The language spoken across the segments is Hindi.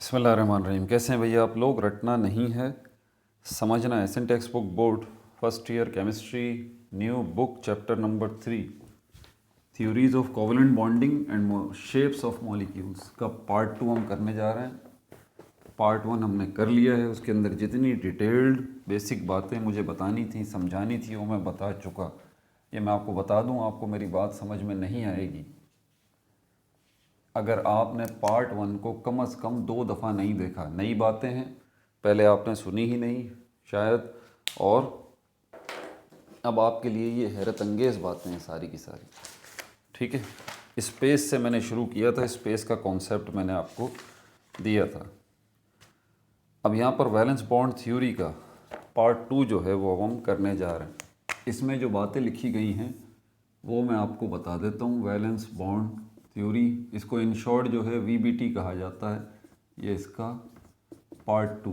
बिस्मिल्लाहिर्रहमानिर्रहीम। कैसे हैं भैया आप लोग? रटना नहीं है, समझना है। SN textbook board first year chemistry, new book, chapter number 3, theories of covalent bonding and shapes of molecules का पार्ट 2 हम करने जा रहे हैं। पार्ट 1 हमने कर लिया है, उसके अंदर जितनी डिटेल्ड बेसिक बातें मुझे बतानी थी, समझानी थी, वो मैं बता चुका। ये मैं आपको बता दूं, आपको मेरी बात समझ में नहीं आएगी अगर आपने पार्ट 1 को कम से कम 2 दफ़ा नहीं देखा। नई बातें हैं, पहले आपने सुनी ही नहीं शायद, और अब आपके लिए ये हैरत अंगेज़ बातें हैं सारी की सारी। ठीक है, स्पेस से मैंने शुरू किया था, स्पेस का कॉन्सेप्ट मैंने आपको दिया था। अब यहाँ पर वैलेंस बॉन्ड थ्योरी का पार्ट 2 जो है वो अब हम करने जा रहे हैं। इसमें जो बातें लिखी गई हैं वो मैं आपको बता देता हूँ। वैलेंस बॉन्ड थ्योरी, इसको इन शॉर्ट जो है वीबीटी कहा जाता है। ये इसका पार्ट 2।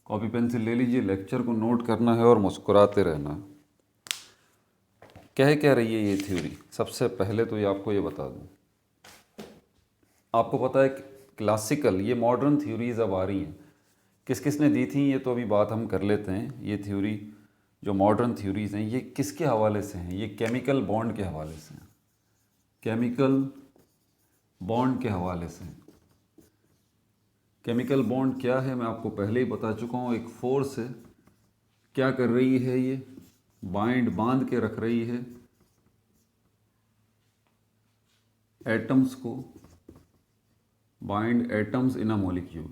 कॉपी पेंसिल ले लीजिए, लेक्चर को नोट करना है और मुस्कुराते रहना। कह रही है ये थ्योरी? सबसे पहले तो ये आपको ये बता दूँ, आपको पता है क्लासिकल, ये मॉडर्न थ्योरीज अब आ रही हैं। किस किस ने दी थी ये तो अभी बात हम कर लेते हैं। ये थ्योरी जो मॉडर्न थ्योरीज हैं ये किसके हवाले से हैं? ये केमिकल बॉन्ड के हवाले से हैं। केमिकल बॉन्ड के हवाले से हैं। केमिकल बॉन्ड क्या है मैं आपको पहले ही बता चुका हूँ। एक फोर्स है, क्या कर रही है? ये बांध के रख रही है एटम्स को, bind atoms in a molecule,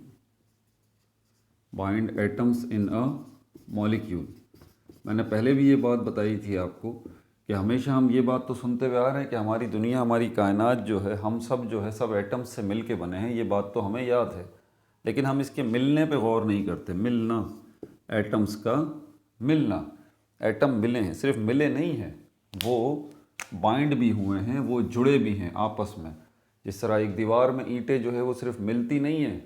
bind atoms in a molecule. मैंने पहले भी ये बात बताई थी आपको कि हमेशा हम ये बात तो सुनते हुए आ रहे हैं कि हमारी दुनिया, हमारी कायनात जो है, हम सब जो है सब एटम्स से मिल के बने हैं। ये बात तो हमें याद है, लेकिन हम इसके मिलने पे गौर नहीं करते। मिलना, एटम्स का मिलना, एटम मिले हैं, सिर्फ मिले नहीं हैं, वो बाइंड भी हुए हैं, वो जुड़े भी हैं आपस में। जिस तरह एक दीवार में ईंटें जो है वो सिर्फ मिलती नहीं हैं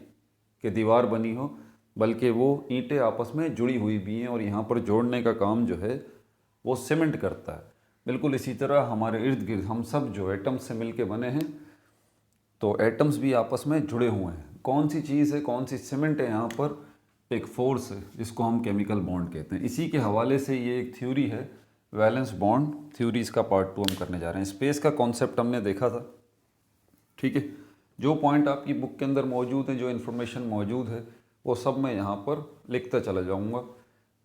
कि दीवार बनी हो, बल्कि वो ईंटें आपस में जुड़ी हुई भी हैं, और यहाँ पर जोड़ने का काम जो है वो सीमेंट करता है। बिल्कुल इसी तरह हमारे इर्द गिर्द हम सब जो एटम्स से मिल के बने हैं, तो एटम्स भी आपस में जुड़े हुए हैं। कौन सी चीज़ है, कौन सी सीमेंट है? यहाँ पर एक फोर्स है जिसको हम केमिकल बॉन्ड कहते हैं। इसी के हवाले से ये एक थ्योरी है, वैलेंस बॉन्ड थ्योरी। इसका पार्ट 2 हम करने जा रहे हैं। स्पेस का कॉन्सेप्ट हमने देखा था। ठीक है, जो पॉइंट आपकी बुक के अंदर मौजूद है, जो इन्फॉर्मेशन मौजूद है, वो सब मैं यहाँ पर लिखता चला जाऊँगा।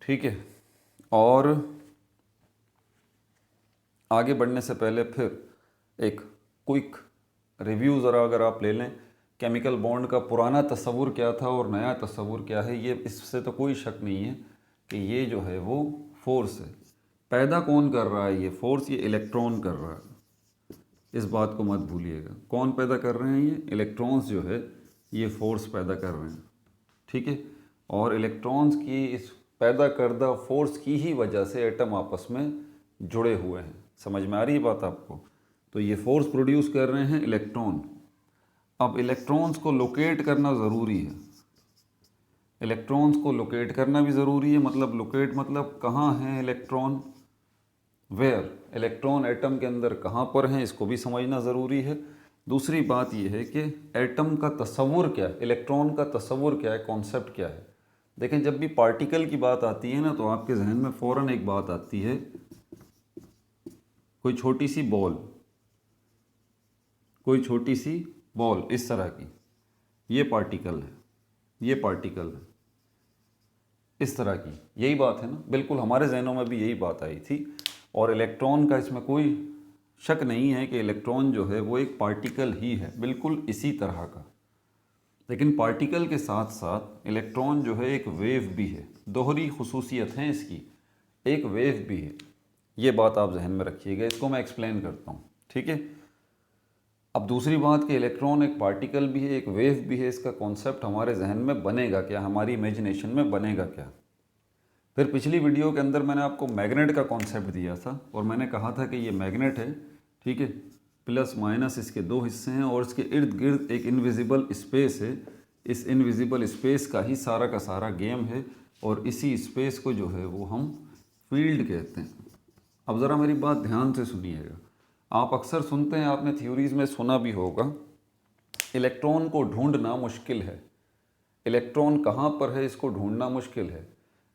ठीक है, और आगे बढ़ने से पहले फिर एक क्विक रिव्यू ज़रा अगर आप ले लें, केमिकल बॉन्ड का पुराना तस्वुर क्या था और नया तस्वुर क्या है। ये इससे तो कोई शक नहीं है कि ये जो है वो फोर्स है। पैदा कौन कर रहा है ये फोर्स? ये इलेक्ट्रॉन कर रहा है। इस बात को मत भूलिएगा। कौन पैदा कर रहे हैं? ये इलेक्ट्रॉन्स जो है ये फोर्स पैदा कर रहे हैं। ठीक है, और इलेक्ट्रॉन्स की इस पैदा करदा फोर्स की ही वजह से एटम आपस में जुड़े हुए हैं। समझ में आ रही है बात आपको? तो ये फोर्स प्रोड्यूस कर रहे हैं इलेक्ट्रॉन। अब इलेक्ट्रॉन्स को लोकेट करना ज़रूरी है। इलेक्ट्रॉन्स को लोकेट करना भी ज़रूरी है। मतलब लोकेट मतलब कहाँ हैं इलेक्ट्रॉन, वेयर, इलेक्ट्रॉन एटम के अंदर कहाँ पर हैं, इसको भी समझना ज़रूरी है। दूसरी बात यह है कि एटम का तस्वुर क्या है, इलेक्ट्रॉन का तस्वुर क्या है, कॉन्सेप्ट क्या है। देखें, जब भी पार्टिकल की बात आती है ना, तो आपके जहन में फ़ौरन एक बात आती है, कोई छोटी सी बॉल, कोई छोटी सी बॉल इस तरह की, ये पार्टिकल है, ये पार्टिकल है, इस तरह की। यही बात है ना? बिल्कुल हमारे जहनों में भी यही बात आई थी। और इलेक्ट्रॉन का इसमें कोई शक नहीं है कि इलेक्ट्रॉन जो है वो एक पार्टिकल ही है, बिल्कुल इसी तरह का। लेकिन पार्टिकल के साथ साथ इलेक्ट्रॉन जो है एक वेव भी है। दोहरी खुसूसियत हैं इसकी, एक वेव भी है। ये बात आप जहन में रखिएगा, इसको मैं एक्सप्लेन करता हूँ। ठीक है, अब दूसरी बात कि इलेक्ट्रॉन एक पार्टिकल भी है, एक वेव भी है। इसका कॉन्सेप्ट हमारे जहन में बनेगा क्या, हमारी इमेजिनेशन में बनेगा क्या? फिर पिछली वीडियो के अंदर मैंने आपको मैग्नेट का कॉन्सेप्ट दिया था, और मैंने कहा था कि ये मैग्नेट है। ठीक है, प्लस माइनस इसके 2 हिस्से हैं, और इसके इर्द गिर्द एक इनविजिबल स्पेस है। इस इनविजिबल स्पेस का ही सारा का सारा गेम है, और इसी स्पेस को जो है वो हम फील्ड कहते हैं। अब ज़रा मेरी बात ध्यान से सुनिएगा। आप अक्सर सुनते हैं, आपने थ्योरीज़ में सुना भी होगा इलेक्ट्रॉन को ढूंढना मुश्किल है। इलेक्ट्रॉन कहाँ पर है इसको ढूंढना मुश्किल है।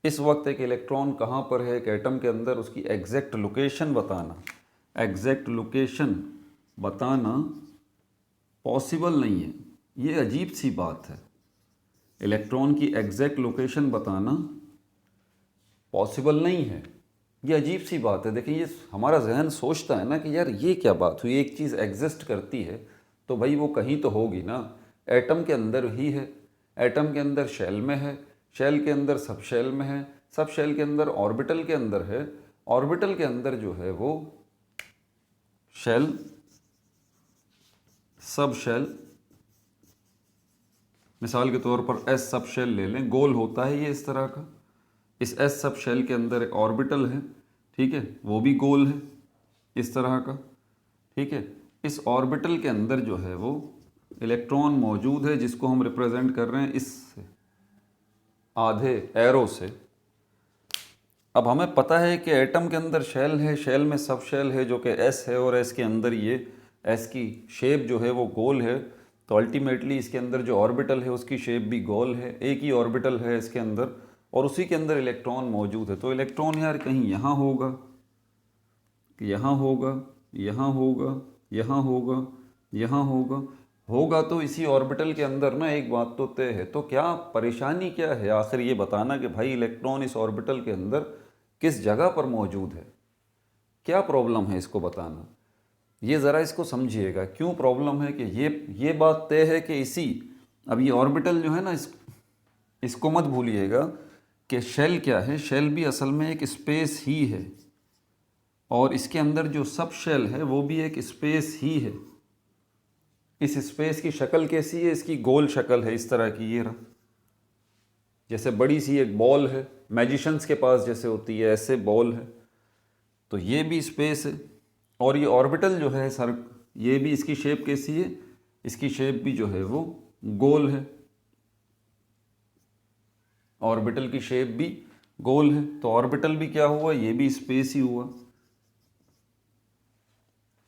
इस वक्त एक इलेक्ट्रॉन कहाँ पर है एक एटम के अंदर, उसकी एग्जैक्ट लोकेशन बताना, एग्जैक्ट लोकेशन बताना पॉसिबल नहीं है। ये अजीब सी बात है। इलेक्ट्रॉन की एग्जैक्ट लोकेशन बताना पॉसिबल नहीं है, ये अजीब सी बात है। देखिए, ये हमारा जहन सोचता है ना कि यार ये क्या बात हुई, एक चीज़ एग्जिस्ट करती है तो भाई वो कहीं तो होगी ना। एटम के अंदर ही है, एटम के अंदर शेल में है, शेल के अंदर सब शेल में है, सब शेल के अंदर ऑर्बिटल के अंदर है, ऑर्बिटल के अंदर जो है वो शेल, सब शेल, मिसाल के तौर पर एस सब शेल ले लें, गोल होता है ये इस तरह का। इस एस सब शेल के अंदर एक ऑर्बिटल है, ठीक है, वो भी गोल है इस तरह का, ठीक है। इस ऑर्बिटल के अंदर जो है वो इलेक्ट्रॉन मौजूद है, जिसको हम रिप्रेजेंट कर रहे हैं इस आधे एरो से। अब हमें पता है कि एटम के अंदर शेल है, शेल में सब शेल है जो कि एस है, और एस के अंदर ये एस की शेप जो है वो गोल है। तो अल्टीमेटली इसके अंदर जो ऑर्बिटल है उसकी शेप भी गोल है, एक ही ऑर्बिटल है इसके अंदर, और उसी के अंदर इलेक्ट्रॉन मौजूद है। तो इलेक्ट्रॉन यार कहीं यहाँ होगा, यहाँ होगा, यहाँ होगा, यहाँ होगा, यहाँ होगा, होगा तो इसी ऑर्बिटल के अंदर ना। एक बात तो तय है, तो क्या परेशानी क्या है आखिर ये बताना कि भाई इलेक्ट्रॉन इस ऑर्बिटल के अंदर किस जगह पर मौजूद है, क्या प्रॉब्लम है इसको बताना। ये ज़रा इसको समझिएगा क्यों प्रॉब्लम है कि ये बात तय है कि इसी, अब ये ऑर्बिटल जो है ना, इसको मत भूलिएगा कि शेल क्या है, शेल भी असल में एक स्पेस ही है, और इसके अंदर जो सब शेल है वो भी एक स्पेस ही है। इस स्पेस की शक्ल कैसी है, इसकी गोल शक्ल है इस तरह की, ये रहा, जैसे बड़ी सी एक बॉल है, मैजिशियंस के पास जैसे होती है ऐसे बॉल है। तो ये भी स्पेस है, और ये ऑर्बिटल जो है सर, ये भी इसकी शेप कैसी है, इसकी शेप भी जो है वो गोल है, ऑर्बिटल की शेप भी गोल है। तो ऑर्बिटल भी क्या हुआ, ये भी स्पेस ही हुआ।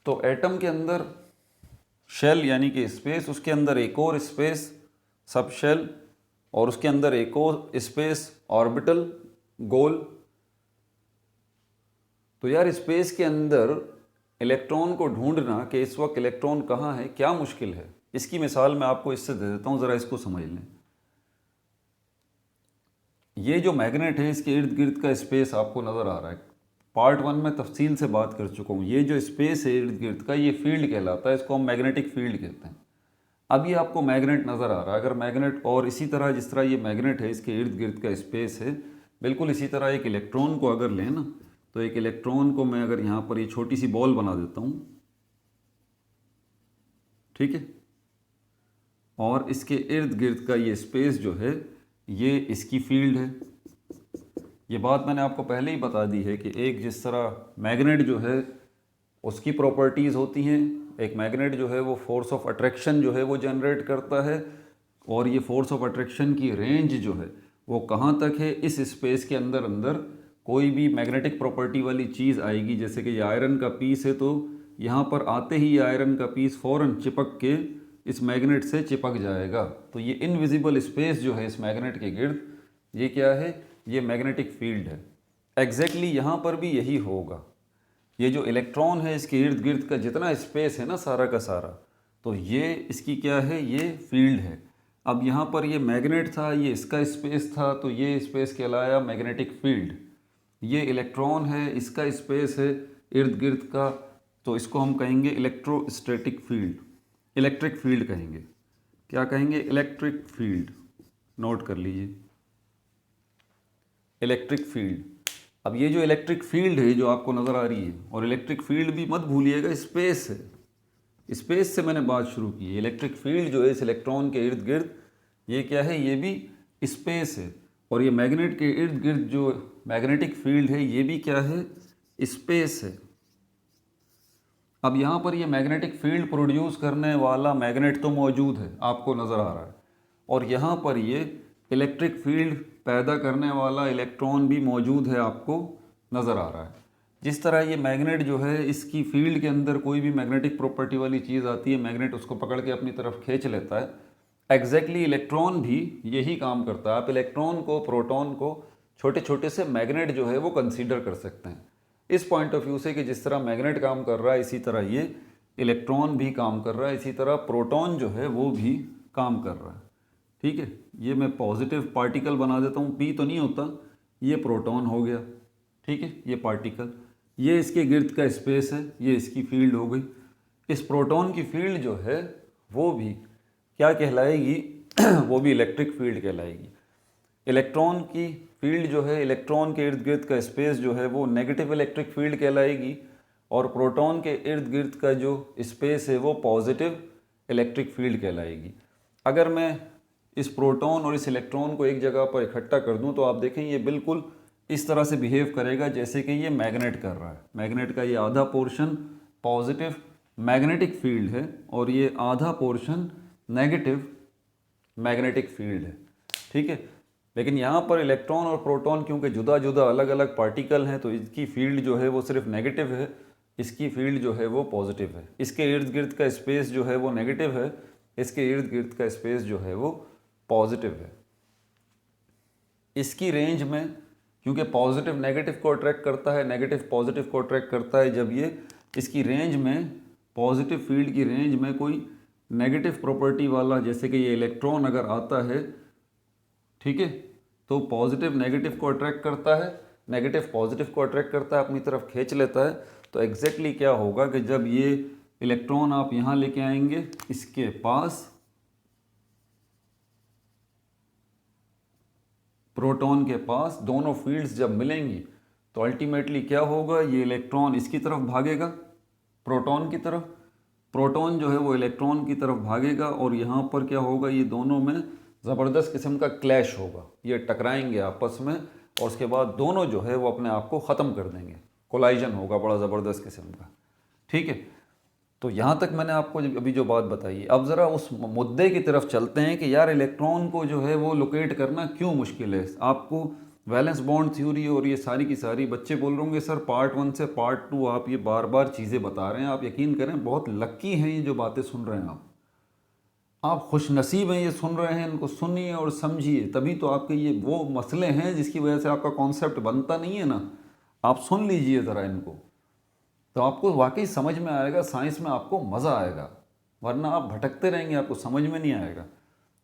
तो एटम के अंदर शेल यानी कि स्पेस, उसके अंदर एक और स्पेस सब शेल, और उसके अंदर एक और स्पेस ऑर्बिटल गोल। तो यार स्पेस के अंदर इलेक्ट्रॉन को ढूंढना कि इस वक्त इलेक्ट्रॉन कहाँ है, क्या मुश्किल है। इसकी मिसाल मैं आपको इससे दे देता हूँ, ज़रा इसको समझ लें। ये जो मैग्नेट है इसके इर्द गिर्द का स्पेस आपको नज़र आ रहा है, पार्ट 1 में तफसील से बात कर चुका हूँ। ये जो स्पेस है इर्द गिर्द का, ये फील्ड कहलाता है, इसको हम मैग्नेटिक फील्ड कहते हैं। अब ये आपको मैग्नेट नज़र आ रहा है, अगर मैग्नेट, और इसी तरह जिस तरह ये मैग्नेट है इसके इर्द गिर्द का स्पेस है, बिल्कुल इसी तरह एक इलेक्ट्रॉन को अगर लें ना, तो एक इलेक्ट्रॉन को मैं अगर यहाँ पर ये छोटी सी बॉल बना देता हूँ, ठीक है, और इसके इर्द गिर्द का ये स्पेस जो है ये इसकी फील्ड है। ये बात मैंने आपको पहले ही बता दी है कि एक जिस तरह मैग्नेट जो है उसकी प्रॉपर्टीज़ होती हैं, एक मैग्नेट जो है वो फोर्स ऑफ अट्रैक्शन जो है वो जनरेट करता है, और ये फोर्स ऑफ अट्रैक्शन की रेंज जो है वो कहाँ तक है, इस स्पेस के अंदर अंदर कोई भी मैग्नेटिक प्रॉपर्टी वाली चीज़ आएगी, जैसे कि ये आयरन का पीस है, तो यहाँ पर आते ही ये आयरन का पीस फ़ौरन चिपक के इस मैग्नेट से चिपक जाएगा। तो ये इनविजिबल स्पेस जो है इस मैग्नेट के गिर्द, ये क्या है, ये मैग्नेटिक फील्ड है। एग्जैक्टली यहाँ पर भी यही होगा। ये जो इलेक्ट्रॉन है इसके इर्द गिर्द का जितना स्पेस है ना सारा का सारा, तो ये इसकी क्या है, ये फील्ड है। अब यहाँ पर ये मैग्नेट था, ये इसका स्पेस था, तो ये स्पेस कहलाया मैग्नेटिक फील्ड। ये इलेक्ट्रॉन है, इसका स्पेस है इर्द गिर्द का, तो इसको हम कहेंगे इलेक्ट्रोस्टैटिक फील्ड, इलेक्ट्रिक फील्ड कहेंगे। क्या कहेंगे, इलेक्ट्रिक फील्ड, नोट कर लीजिए, इलेक्ट्रिक फील्ड। अब ये जो इलेक्ट्रिक फील्ड है जो आपको नज़र आ रही है, और इलेक्ट्रिक फील्ड भी मत भूलिएगा स्पेस है, स्पेस से मैंने बात शुरू की है। इलेक्ट्रिक फील्ड जो है इस इलेक्ट्रॉन के इर्द गिर्द, ये क्या है, ये भी स्पेस है, और ये मैग्नेट के इर्द गिर्द जो मैग्नेटिक फील्ड है ये भी क्या है, स्पेस है। अब यहाँ पर ये मैग्नेटिक फील्ड प्रोड्यूस करने वाला मैग्नेट तो मौजूद है, आपको नज़र आ रहा है, और यहाँ पर ये इलेक्ट्रिक फील्ड पैदा करने वाला इलेक्ट्रॉन भी मौजूद है, आपको नज़र आ रहा है। जिस तरह ये मैग्नेट जो है, इसकी फील्ड के अंदर कोई भी मैग्नेटिक प्रॉपर्टी वाली चीज़ आती है, मैग्नेट उसको पकड़ के अपनी तरफ खींच लेता है। एग्जैक्टली इलेक्ट्रॉन भी यही काम करता है। आप इलेक्ट्रॉन को, प्रोटॉन को छोटे छोटे से मैग्नेट जो है वो कंसीडर कर सकते हैं इस पॉइंट ऑफ व्यू से कि जिस तरह मैग्नेट काम कर रहा है इसी तरह ये इलेक्ट्रॉन भी काम कर रहा है, इसी तरह प्रोटॉन जो है वो भी काम कर रहा है। ठीक है, ये मैं पॉजिटिव पार्टिकल बना देता हूँ, पी तो नहीं होता, ये प्रोटॉन हो गया। ठीक है, ये पार्टिकल, ये इसके गिर्द का स्पेस है, ये इसकी फील्ड हो गई। इस प्रोटॉन की फील्ड जो है वो भी क्या कहलाएगी वो भी इलेक्ट्रिक फील्ड कहलाएगी। इलेक्ट्रॉन की फील्ड जो है, इलेक्ट्रॉन के इर्द गिर्द का स्पेस जो है वो नेगेटिव इलेक्ट्रिक फील्ड कहलाएगी, और प्रोटॉन के इर्द गिर्द का जो स्पेस है वो पॉजिटिव इलेक्ट्रिक फील्ड कहलाएगी। अगर मैं इस प्रोटॉन और इस इलेक्ट्रॉन को एक जगह पर इकट्ठा कर दूं तो आप देखें ये बिल्कुल इस तरह से बिहेव करेगा जैसे कि ये मैग्नेट कर रहा है। मैग्नेट का ये आधा पोर्शन पॉजिटिव मैग्नेटिक फील्ड है और ये आधा पोर्शन नेगेटिव मैग्नेटिक फील्ड है। ठीक है, लेकिन यहाँ पर इलेक्ट्रॉन और प्रोटॉन क्योंकि जुदा जुदा अलग अलग पार्टिकल हैं तो इसकी फील्ड जो है वो सिर्फ नेगेटिव है, इसकी फील्ड जो है वो पॉजिटिव है। इसके इर्द गिर्द का स्पेस जो है वो नेगेटिव है, इसके इर्द गिर्द का स्पेस जो है वो पॉजिटिव है। इसकी रेंज में क्योंकि पॉजिटिव नेगेटिव को अट्रैक्ट करता है, नेगेटिव पॉजिटिव को अट्रैक्ट करता है, जब ये इसकी रेंज में, पॉजिटिव फील्ड की रेंज में कोई नेगेटिव प्रॉपर्टी वाला जैसे कि ये इलेक्ट्रॉन अगर आता है, ठीक है, तो पॉजिटिव नेगेटिव को अट्रैक्ट करता है, नेगेटिव पॉजिटिव को अट्रैक्ट करता है, अपनी तरफ खींच लेता है। तो एग्जैक्टली क्या होगा कि जब ये इलेक्ट्रॉन आप यहाँ लेके आएंगे इसके पास, प्रोटॉन के पास, दोनों फील्ड्स जब मिलेंगी तो अल्टीमेटली क्या होगा, ये इलेक्ट्रॉन इसकी तरफ भागेगा प्रोटॉन की तरफ, प्रोटॉन जो है वो इलेक्ट्रॉन की तरफ भागेगा और यहाँ पर क्या होगा, ये दोनों में ज़बरदस्त किस्म का क्लैश होगा, ये टकराएंगे आपस में और उसके बाद दोनों जो है वो अपने आप को ख़त्म कर देंगे, कोलाइजन होगा बड़ा ज़बरदस्त किस्म का। ठीक है, तो यहाँ तक मैंने आपको अभी जो बात बताई है। अब ज़रा उस मुद्दे की तरफ चलते हैं कि यार इलेक्ट्रॉन को जो है वो लोकेट करना क्यों मुश्किल है। आपको वैलेंस बॉन्ड थ्योरी और ये सारी की सारी बच्चे बोल रहे होंगे सर पार्ट 1 से पार्ट 2 आप ये बार बार चीज़ें बता रहे हैं, आप यकीन करें बहुत लक्की हैं ये जो बातें सुन रहे हैं आप खुश नसीब हैं ये सुन रहे हैं, इनको सुनिए और समझिए, तभी तो आपके ये वो मसले हैं जिसकी वजह से आपका कॉन्सेप्ट बनता नहीं है ना। आप सुन लीजिए ज़रा इनको तो आपको वाकई समझ में आएगा, साइंस में आपको मज़ा आएगा, वरना आप भटकते रहेंगे, आपको समझ में नहीं आएगा।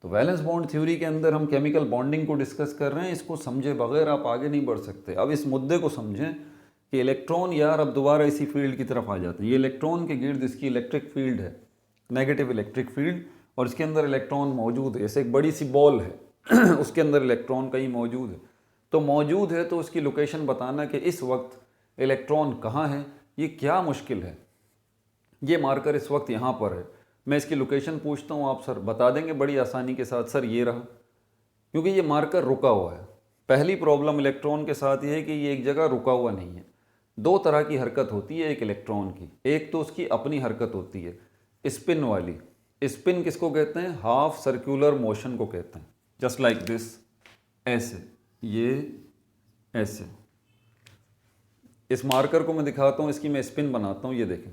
तो वैलेंस बॉन्ड थ्योरी के अंदर हम केमिकल बॉन्डिंग को डिस्कस कर रहे हैं, इसको समझे बगैर आप आगे नहीं बढ़ सकते। अब इस मुद्दे को समझें कि इलेक्ट्रॉन यार अब दोबारा इसी फील्ड की तरफ आ जाते हैं। ये इलेक्ट्रॉन के गिर्द इसकी इलेक्ट्रिक फील्ड है, नेगेटिव इलेक्ट्रिक फील्ड, और इसके अंदर इलेक्ट्रॉन मौजूद है, जैसे एक बड़ी सी बॉल है उसके अंदर इलेक्ट्रॉन कहीं मौजूद है। तो मौजूद है तो उसकी लोकेशन बताना कि इस वक्त इलेक्ट्रॉन कहाँ है, ये क्या मुश्किल है। ये मार्कर इस वक्त यहाँ पर है, मैं इसकी लोकेशन पूछता हूँ, आप सर बता देंगे बड़ी आसानी के साथ, सर ये रहा, क्योंकि ये मार्कर रुका हुआ है। पहली प्रॉब्लम इलेक्ट्रॉन के साथ ये है कि ये एक जगह रुका हुआ नहीं है। दो तरह की हरकत होती है एक इलेक्ट्रॉन की, एक तो उसकी अपनी हरकत होती है स्पिन वाली। स्पिन किसको कहते हैं, हाफ सर्कुलर मोशन को कहते हैं, जस्ट लाइक दिस, ऐसे, ये ऐसे। इस मार्कर को मैं दिखाता हूँ, इसकी मैं स्पिन बनाता हूँ, ये देखें,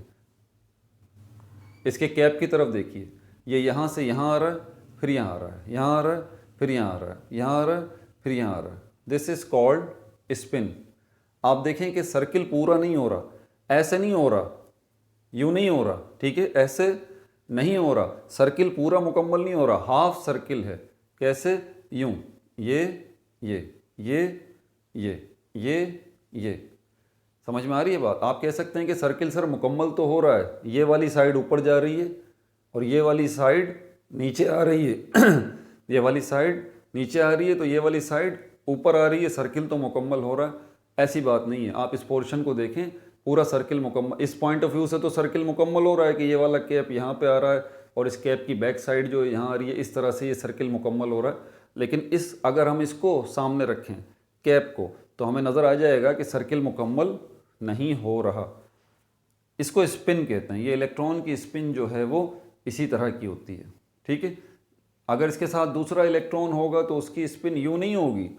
इसके कैप की तरफ देखिए, ये यहाँ से यहाँ आ रहा है, फिर यहाँ आ रहा है, यहाँ आ रहा है, फिर यहाँ आ रहा है, यहाँ आ रहा है, फिर यहाँ आ रहा है। This is called spin. आप देखें कि सर्किल पूरा नहीं हो रहा, ऐसे नहीं हो रहा, यूँ नहीं हो रहा, ठीक है, ऐसे नहीं हो रहा, सर्किल पूरा मुकम्मल नहीं हो रहा, हाफ सर्किल है। कैसे, यूँ, ये ये समझ में आ रही है बात। आप कह सकते हैं कि सर्किल सर मुकम्मल तो हो रहा है, ये वाली साइड ऊपर जा रही है और ये वाली साइड नीचे आ रही है ये वाली साइड नीचे आ रही है तो ये वाली साइड ऊपर आ रही है, सर्किल तो मुकम्मल हो रहा है। ऐसी बात नहीं है, आप इस पोर्शन को देखें, पूरा सर्किल मुकम्मल, इस पॉइंट ऑफ व्यू से तो सर्किल मुकम्मल हो रहा है कि ये वाला कैप यहाँ पे आ रहा है और इस कैप की बैक साइड जो यहाँ आ रही है, इस तरह से ये सर्किल मुकम्मल हो रहा है। लेकिन इस अगर हम इसको सामने रखें कैप को तो हमें नज़र आ जाएगा कि सर्किल मुकम्मल नहीं हो रहा। इसको स्पिन कहते हैं। ये इलेक्ट्रॉन की स्पिन जो है वो इसी तरह की होती है, ठीक है। अगर इसके साथ दूसरा इलेक्ट्रॉन होगा तो उसकी स्पिन यूँ नहीं होगी,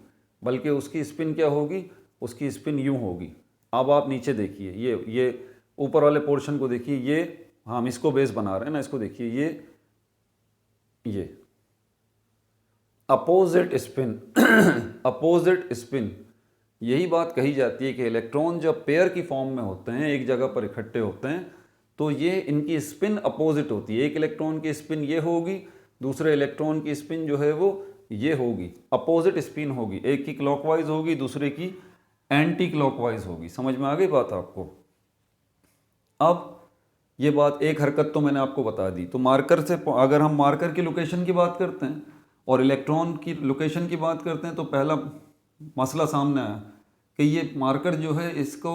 बल्कि उसकी स्पिन क्या होगी, उसकी स्पिन यूँ होगी, अब आप नीचे देखिए, ये ऊपर वाले पोर्शन को देखिए, ये हम इसको बेस बना रहे हैं ना, इसको देखिए, ये अपोजिट स्पिन अपोजिट स्पिन, यही बात कही जाती है कि इलेक्ट्रॉन जब पेयर की फॉर्म में होते हैं, एक जगह पर इकट्ठे होते हैं, तो ये इनकी स्पिन अपोजिट होती है। एक इलेक्ट्रॉन की स्पिन ये होगी, दूसरे इलेक्ट्रॉन की स्पिन जो है वो ये होगी, अपोजिट स्पिन होगी। एक की क्लॉकवाइज होगी, दूसरे की एंटी क्लॉकवाइज होगी। समझ में आ गई बात आपको? अब ये बात, एक हरकत तो मैंने आपको बता दी। तो मार्कर से, अगर हम मार्कर की लोकेशन की बात करते हैं और इलेक्ट्रॉन की लोकेशन की बात करते हैं, तो पहला मसला सामने आया कि ये मार्कर जो है, इसको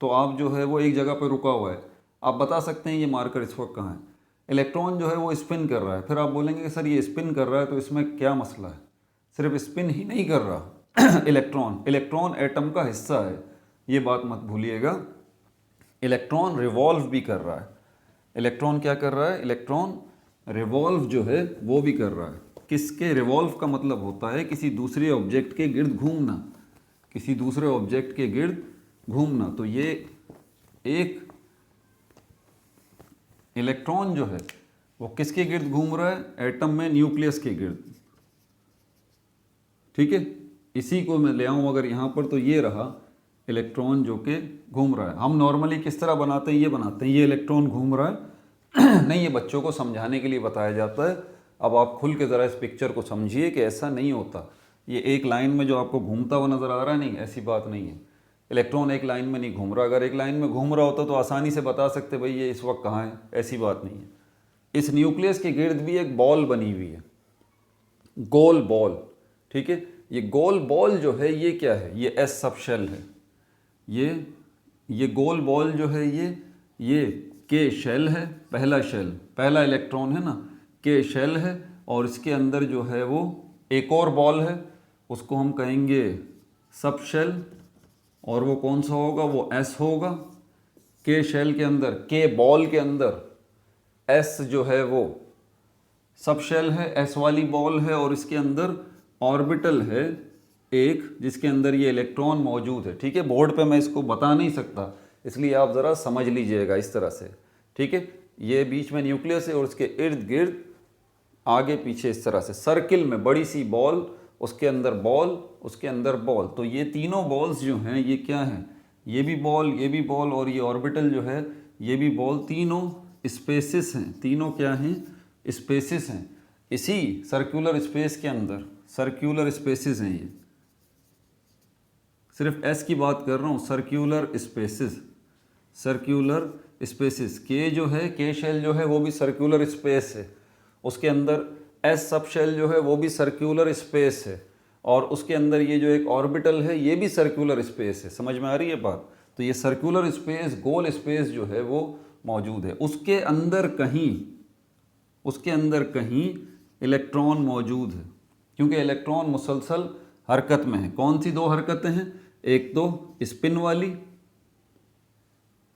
तो आप जो है वो एक जगह पर रुका हुआ है, आप बता सकते हैं ये मार्कर इस वक्त कहाँ है। इलेक्ट्रॉन जो है वो स्पिन कर रहा है, फिर आप बोलेंगे कि सर ये स्पिन कर रहा है तो इसमें क्या मसला है? सिर्फ स्पिन ही नहीं कर रहा इलेक्ट्रॉन एटम का हिस्सा है, ये बात मत भूलिएगा। इलेक्ट्रॉन रिवॉल्व भी कर रहा है। इलेक्ट्रॉन क्या कर रहा है? इलेक्ट्रॉन रिवॉल्व जो है वो भी कर रहा है। किसके? रिवॉल्व का मतलब होता है किसी दूसरे ऑब्जेक्ट के गिर्द घूमना, किसी दूसरे ऑब्जेक्ट के गिर्द घूमना। तो ये एक इलेक्ट्रॉन जो है वो किसके गिर्द घूम रहा है? एटम में न्यूक्लियस के गिर्द। ठीक है, इसी को मैं ले आऊँ अगर यहाँ पर, तो ये रहा इलेक्ट्रॉन जो कि घूम रहा है। हम नॉर्मली किस तरह बनाते हैं? ये बनाते हैं, ये इलेक्ट्रॉन घूम रहा है नहीं, ये बच्चों को समझाने के लिए बताया जाता है। अब आप खुल के ज़रा इस पिक्चर को समझिए कि ऐसा नहीं होता। ये एक लाइन में जो आपको घूमता हुआ नज़र आ रहा है, नहीं, ऐसी बात नहीं है। इलेक्ट्रॉन एक लाइन में नहीं घूम रहा। अगर एक लाइन में घूम रहा होता तो आसानी से बता सकते भाई ये इस वक्त कहाँ है, ऐसी बात नहीं है। इस न्यूक्लियस के गिर्द भी एक बॉल बनी हुई है, गोल बॉल। ठीक है, ये गोल बॉल जो है ये क्या है? ये एस सब शेल है। ये गोल बॉल जो है ये के शेल है, पहला शेल, पहला इलेक्ट्रॉन है ना, के शेल है। और इसके अंदर जो है वो एक और बॉल है, उसको हम कहेंगे सब शेल, और वो कौन सा होगा? वो एस होगा। के शेल के अंदर, के बॉल के अंदर एस जो है वो सब शेल है, एस वाली बॉल है, और इसके अंदर ऑर्बिटल है एक, जिसके अंदर ये इलेक्ट्रॉन मौजूद है। ठीक है, बोर्ड पे मैं इसको बता नहीं सकता, इसलिए आप ज़रा समझ लीजिएगा इस तरह से। ठीक है, ये बीच में न्यूक्लियस है और उसके इर्द गिर्द आगे पीछे इस तरह से सर्किल में बड़ी सी बॉल, उसके अंदर बॉल, उसके अंदर बॉल। तो ये तीनों बॉल्स जो हैं ये क्या हैं? ये भी बॉल, ये भी बॉल, और ये ऑर्बिटल जो है ये भी बॉल। तीनों स्पेसिस हैं। तीनों क्या हैं? स्पेसिस हैं। इसी सर्कुलर स्पेस के अंदर, सर्कुलर स्पेसिस हैं ये। सिर्फ एस की बात कर रहा हूँ, सर्कुलर स्पेसिस, सर्कुलर स्पेसिस। के जो है, के शेल जो है वो भी सर्कुलर स्पेस है, उसके अंदर एस सब शेल जो है वो भी सर्कुलर स्पेस है, और उसके अंदर ये जो एक ऑर्बिटल है ये भी सर्कुलर स्पेस है। समझ में आ रही है बात? तो ये सर्कुलर स्पेस, गोल स्पेस जो है वो मौजूद है। उसके अंदर कहीं, उसके अंदर कहीं इलेक्ट्रॉन मौजूद है, क्योंकि इलेक्ट्रॉन मुसलसल हरकत में है। कौन सी दो हरकतें हैं? एक तो स्पिन वाली,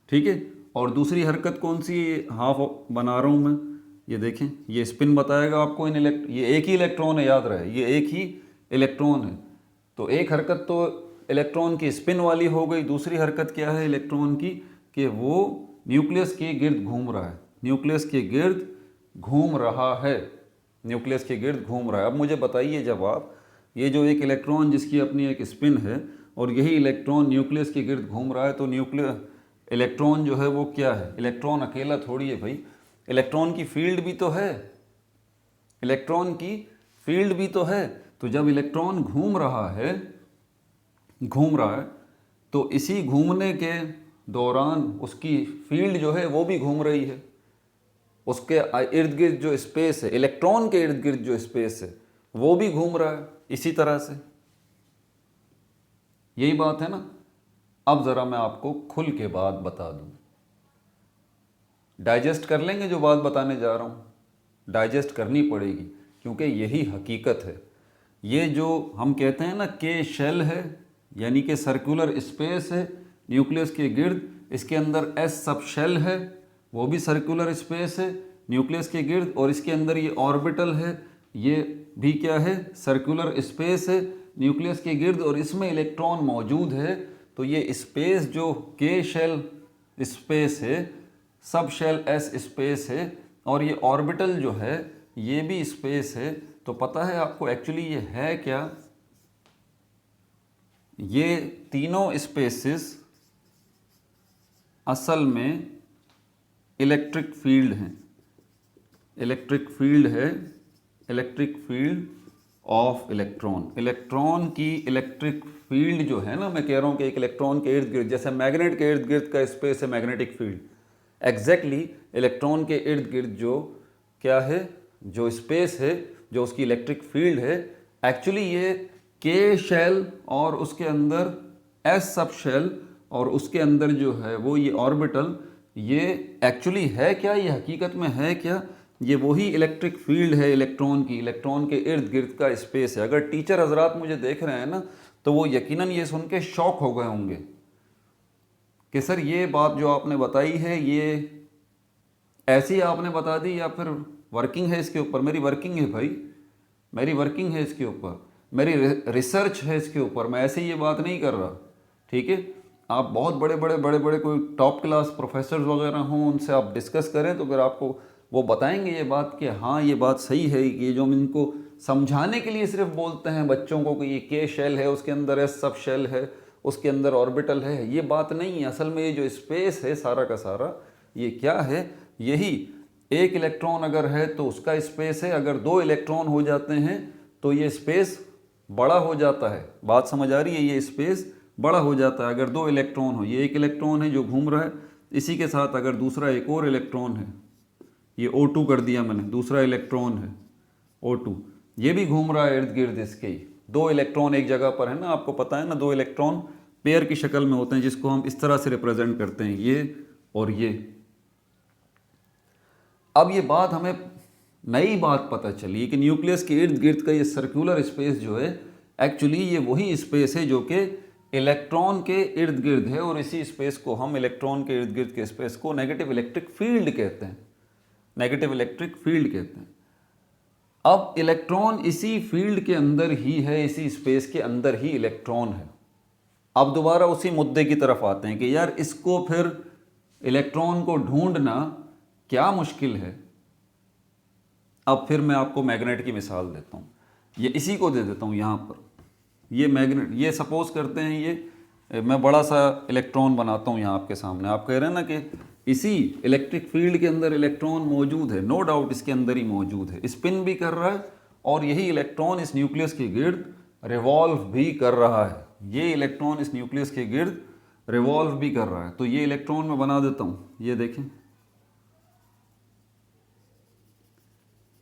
ठीक है, और दूसरी हरकत कौन सी? हाफ बना रहा हूं मैं, ये देखें, ये स्पिन बताएगा आपको। ये एक ही इलेक्ट्रॉन है, याद रहे, ये एक ही इलेक्ट्रॉन है। तो एक हरकत तो इलेक्ट्रॉन की स्पिन वाली हो गई। दूसरी हरकत क्या है इलेक्ट्रॉन की? कि वो न्यूक्लियस के गिर्द घूम रहा है, न्यूक्लियस के गिर्द घूम रहा है, न्यूक्लियस के गिर्द घूम रहा है। अब मुझे बताइए, जब आप ये जो एक इलेक्ट्रॉन जिसकी अपनी एक स्पिन है और यही इलेक्ट्रॉन न्यूक्लियस के गिर्द घूम रहा है, तो इलेक्ट्रॉन जो है वो क्या है? इलेक्ट्रॉन अकेला थोड़ी है भाई, इलेक्ट्रॉन की फील्ड भी तो है, इलेक्ट्रॉन की फील्ड भी तो है। तो जब इलेक्ट्रॉन घूम रहा है, तो इसी घूमने के दौरान उसकी फील्ड जो है वो भी घूम रही है। उसके इर्द गिर्द जो स्पेस है, इलेक्ट्रॉन के इर्द गिर्द जो स्पेस है वो भी घूम रहा है इसी तरह से। यही बात है ना। अब जरा मैं आपको खुल के बात बता दूं, डाइजेस्ट कर लेंगे जो बात बताने जा रहा हूं, डाइजेस्ट करनी पड़ेगी क्योंकि यही हकीकत है। ये जो हम कहते हैं ना के शेल है, यानी कि सर्कुलर स्पेस है न्यूक्लियस के गिर्द, इसके अंदर एस सब शेल है, वो भी सर्कुलर स्पेस है न्यूक्लियस के गिर्द, और इसके अंदर ये ऑर्बिटल है, ये भी क्या है? सर्कुलर स्पेस है न्यूक्लियस के गिर्द, और इसमें इलेक्ट्रॉन मौजूद है। तो ये स्पेस जो के शेल स्पेस है, सब शेल एस स्पेस है, और ये ऑर्बिटल जो है ये भी स्पेस है। तो पता है आपको एक्चुअली ये है क्या? ये तीनों स्पेसेस असल में इलेक्ट्रिक फील्ड हैं। इलेक्ट्रिक फील्ड है, electric field of electron. Electron की इलेक्ट्रिक फील्ड जो है ना, मैं कह रहा हूँ कि एक इलेक्ट्रॉन के इर्द गिर्द, जैसे मैग्नेट के इर्द गिर्द का स्पेस है मैग्नेटिक फील्ड, एग्जैक्टली इलेक्ट्रॉन के इर्द गिर्द जो क्या है, जो स्पेस है, जो उसकी इलेक्ट्रिक फील्ड है, एक्चुअली ये के शेल और उसके अंदर एस सब शेल और उसके अंदर जो है वो ये ऑर्बिटल, ये एक्चुअली है क्या, ये हकीकत में है क्या? ये वही इलेक्ट्रिक फील्ड है इलेक्ट्रॉन की, इलेक्ट्रॉन के इर्द गिर्द का स्पेस है। अगर टीचर हजरात मुझे देख रहे हैं ना, तो वो यकीनन ये सुन के शॉक हो गए होंगे कि सर ये बात जो आपने बताई है ये ऐसी आपने बता दी या फिर वर्किंग है इसके ऊपर? मेरी वर्किंग है भाई, मेरी वर्किंग है इसके ऊपर, मेरी रिसर्च है इसके ऊपर, मैं ऐसे ये बात नहीं कर रहा। ठीक है, आप बहुत बड़े बड़े कोई टॉप क्लास प्रोफेसर वगैरह हों, उनसे आप डिस्कस करें तो फिर आपको वो बताएंगे ये बात कि हाँ ये बात सही है। ये जो हम इनको समझाने के लिए सिर्फ बोलते हैं बच्चों को कि ये के शेल है, उसके अंदर एस सब शेल है, उसके अंदर ऑर्बिटल है, ये बात नहीं है। असल में ये जो स्पेस है सारा का सारा ये क्या है, यही एक इलेक्ट्रॉन अगर है तो उसका स्पेस है, अगर दो इलेक्ट्रॉन हो जाते हैं तो ये स्पेस बड़ा हो जाता है। बात समझ आ रही है? ये स्पेस बड़ा हो जाता है अगर दो इलेक्ट्रॉन हो। ये एक इलेक्ट्रॉन है जो घूम रहा है, इसी के साथ अगर दूसरा एक और इलेक्ट्रॉन है, ये O2 कर दिया मैंने, दूसरा इलेक्ट्रॉन है O2, ये भी घूम रहा है इर्द गिर्द इसके ही। दो इलेक्ट्रॉन एक जगह पर है ना, आपको पता है ना, दो इलेक्ट्रॉन पेयर की शक्ल में होते हैं जिसको हम इस तरह से रिप्रेजेंट करते हैं, ये और ये। अब ये बात हमें नई बात पता चली कि न्यूक्लियस के इर्द गिर्द का ये सर्कुलर स्पेस जो है एक्चुअली ये वही स्पेस है जो कि इलेक्ट्रॉन के इर्द गिर्द है, और इसी स्पेस को हम इलेक्ट्रॉन के इर्द गिर्द के स्पेस को नेगेटिव इलेक्ट्रिक फील्ड कहते हैं, नेगेटिव इलेक्ट्रिक फील्ड कहते हैं। अब इलेक्ट्रॉन इसी फील्ड के अंदर ही है, इसी स्पेस के अंदर ही इलेक्ट्रॉन है। अब दोबारा उसी मुद्दे की तरफ आते हैं कि यार इसको फिर इलेक्ट्रॉन को ढूंढना क्या मुश्किल है। अब फिर मैं आपको मैग्नेट की मिसाल देता हूँ, ये इसी को दे देता हूँ यहाँ पर। ये मैग्नेट, ये सपोज करते हैं ये मैं बड़ा सा इलेक्ट्रॉन बनाता हूँ यहाँ आपके सामने। आप कह रहे हैं ना कि इसी इलेक्ट्रिक फील्ड के अंदर इलेक्ट्रॉन मौजूद है, नो डाउट इसके अंदर ही मौजूद है, स्पिन भी कर रहा है और यही इलेक्ट्रॉन इस न्यूक्लियस के गिर्द रिवॉल्व भी कर रहा है। ये इलेक्ट्रॉन इस न्यूक्लियस के गिर्द रिवॉल्व भी कर रहा है। तो ये इलेक्ट्रॉन मैं बना देता हूँ, ये देखें,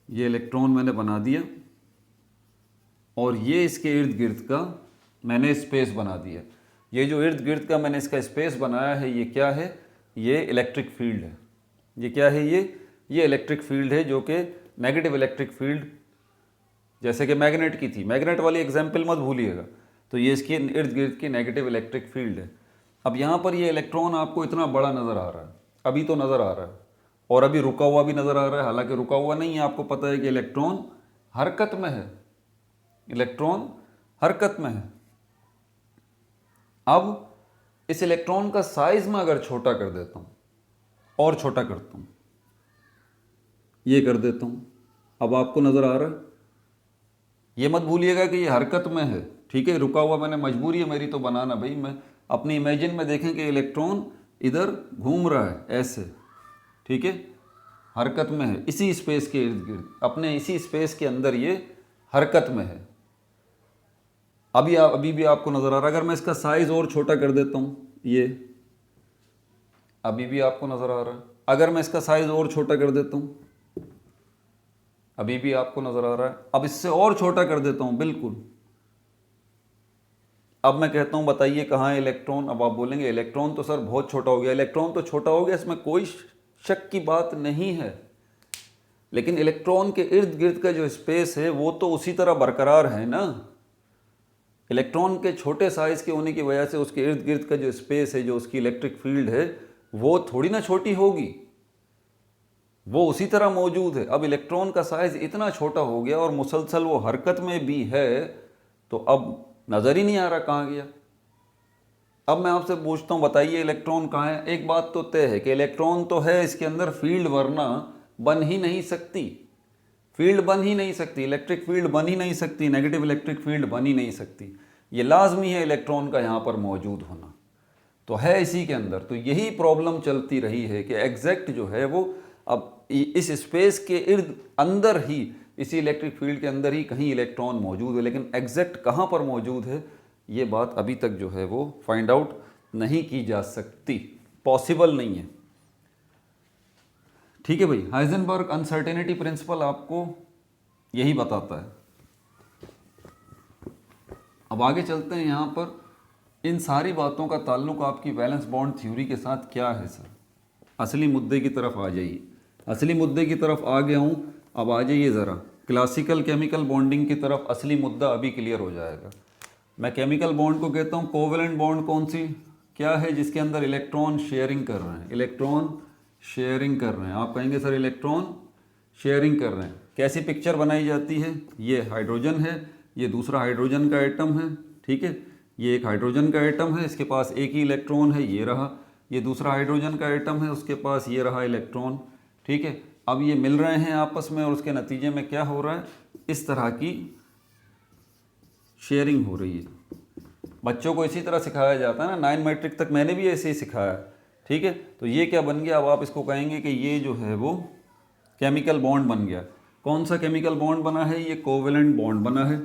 ये इलेक्ट्रॉन मैंने बना दिया और ये इसके इर्द गिर्द का मैंने स्पेस बना दिया। ये जो इर्द गिर्द का मैंने इसका स्पेस बनाया है, ये क्या है? ये इलेक्ट्रिक फील्ड है। ये क्या है? ये इलेक्ट्रिक फील्ड है जो कि नेगेटिव इलेक्ट्रिक फील्ड, जैसे कि मैग्नेट की थी, मैग्नेट वाली एग्जाम्पल मत भूलिएगा। तो ये इसके इर्द गिर्द की नेगेटिव इलेक्ट्रिक फील्ड है। अब यहाँ पर ये इलेक्ट्रॉन आपको इतना बड़ा नज़र आ रहा है, अभी तो नज़र आ रहा है, और अभी रुका हुआ भी नज़र आ रहा है। हालांकि रुका हुआ नहीं है, आपको पता है कि इलेक्ट्रॉन हरकत में है, इलेक्ट्रॉन हरकत में है। अब इस इलेक्ट्रॉन का साइज मैं अगर छोटा कर देता हूं और छोटा करता हूं, ये कर देता हूं, अब आपको नजर आ रहा है? ये मत भूलिएगा कि ये हरकत में है, ठीक है, रुका हुआ मैंने, मजबूरी है मेरी तो बनाना भाई। मैं अपनी इमेजिन में देखें कि इलेक्ट्रॉन इधर घूम रहा है ऐसे, ठीक है, हरकत में है, इसी स्पेस के इर्द गिर्द, अपने इसी स्पेस के अंदर ये हरकत में है। अभी भी आपको नजर आ रहा है? अगर मैं इसका साइज और छोटा कर देता हूं, ये अभी भी आपको नजर आ रहा है? अगर मैं इसका साइज और छोटा कर देता हूं, अभी भी आपको नजर आ रहा है? अब इससे और छोटा कर देता हूं, बिल्कुल। अब मैं कहता हूं बताइए कहां है इलेक्ट्रॉन? अब आप बोलेंगे इलेक्ट्रॉन तो सर बहुत छोटा हो गया। इलेक्ट्रॉन तो छोटा हो गया, इसमें कोई शक की बात नहीं है, लेकिन इलेक्ट्रॉन के इर्द गिर्द का जो स्पेस है वो तो उसी तरह बरकरार है ना। इलेक्ट्रॉन के छोटे साइज के होने की वजह से उसके इर्द गिर्द का जो स्पेस है, जो उसकी इलेक्ट्रिक फील्ड है, वो थोड़ी ना छोटी होगी, वो उसी तरह मौजूद है। अब इलेक्ट्रॉन का साइज इतना छोटा हो गया और मुसलसल वो हरकत में भी है, तो अब नजर ही नहीं आ रहा कहाँ गया। अब मैं आपसे पूछता हूँ, बताइए इलेक्ट्रॉन कहाँ है। एक बात तो तय है कि इलेक्ट्रॉन तो है इसके अंदर, फील्ड वरना बन ही नहीं सकती, फील्ड बन ही नहीं सकती, इलेक्ट्रिक फील्ड बन ही नहीं सकती, नेगेटिव इलेक्ट्रिक फील्ड बन ही नहीं सकती। ये लाजमी है इलेक्ट्रॉन का यहाँ पर मौजूद होना, तो है इसी के अंदर। तो यही प्रॉब्लम चलती रही है कि एग्जैक्ट जो है वो अब इस स्पेस के इर्द अंदर ही, इसी इलेक्ट्रिक फील्ड के अंदर ही कहीं इलेक्ट्रॉन मौजूद है, लेकिन एग्जैक्ट कहाँ पर मौजूद है ये बात अभी तक जो है वो फाइंड आउट नहीं की जा सकती, पॉसिबल नहीं है। ठीक है भाई, हाइजेनबर्ग अनसर्टेनिटी प्रिंसिपल आपको यही बताता है। अब आगे चलते हैं, यहाँ पर इन सारी बातों का ताल्लुक आपकी वैलेंस बॉन्ड थ्योरी के साथ क्या है सर। असली मुद्दे की तरफ आ जाइए, असली मुद्दे की तरफ आ गया हूँ, अब आ जाइए ज़रा क्लासिकल केमिकल बॉन्डिंग की तरफ। असली मुद्दा अभी क्लियर हो जाएगा। मैं केमिकल बॉन्ड को कहता हूँ कोवेलेंट बॉन्ड कौन सी क्या है, जिसके अंदर इलेक्ट्रॉन शेयरिंग कर रहे हैं, इलेक्ट्रॉन शेयरिंग कर रहे हैं। आप कहेंगे सर इलेक्ट्रॉन शेयरिंग कर रहे हैं, कैसी पिक्चर बनाई जाती है, ये हाइड्रोजन है, ये दूसरा हाइड्रोजन का एटम है, ठीक है, ये एक हाइड्रोजन का एटम है, इसके पास एक ही इलेक्ट्रॉन है, ये रहा, ये दूसरा हाइड्रोजन का एटम है, उसके पास ये रहा इलेक्ट्रॉन, ठीक है। अब ये मिल रहे हैं आपस में और उसके नतीजे में क्या हो रहा है, इस तरह की शेयरिंग हो रही है। बच्चों को इसी तरह सिखाया जाता है ना, 9 मैट्रिक तक मैंने भी ऐसे ही सिखाया, ठीक है। तो ये क्या बन गया, अब आप इसको कहेंगे कि ये जो है वो केमिकल बॉन्ड बन गया। कौन सा केमिकल बॉन्ड बना है, ये कोवेलेंट बॉन्ड बना है।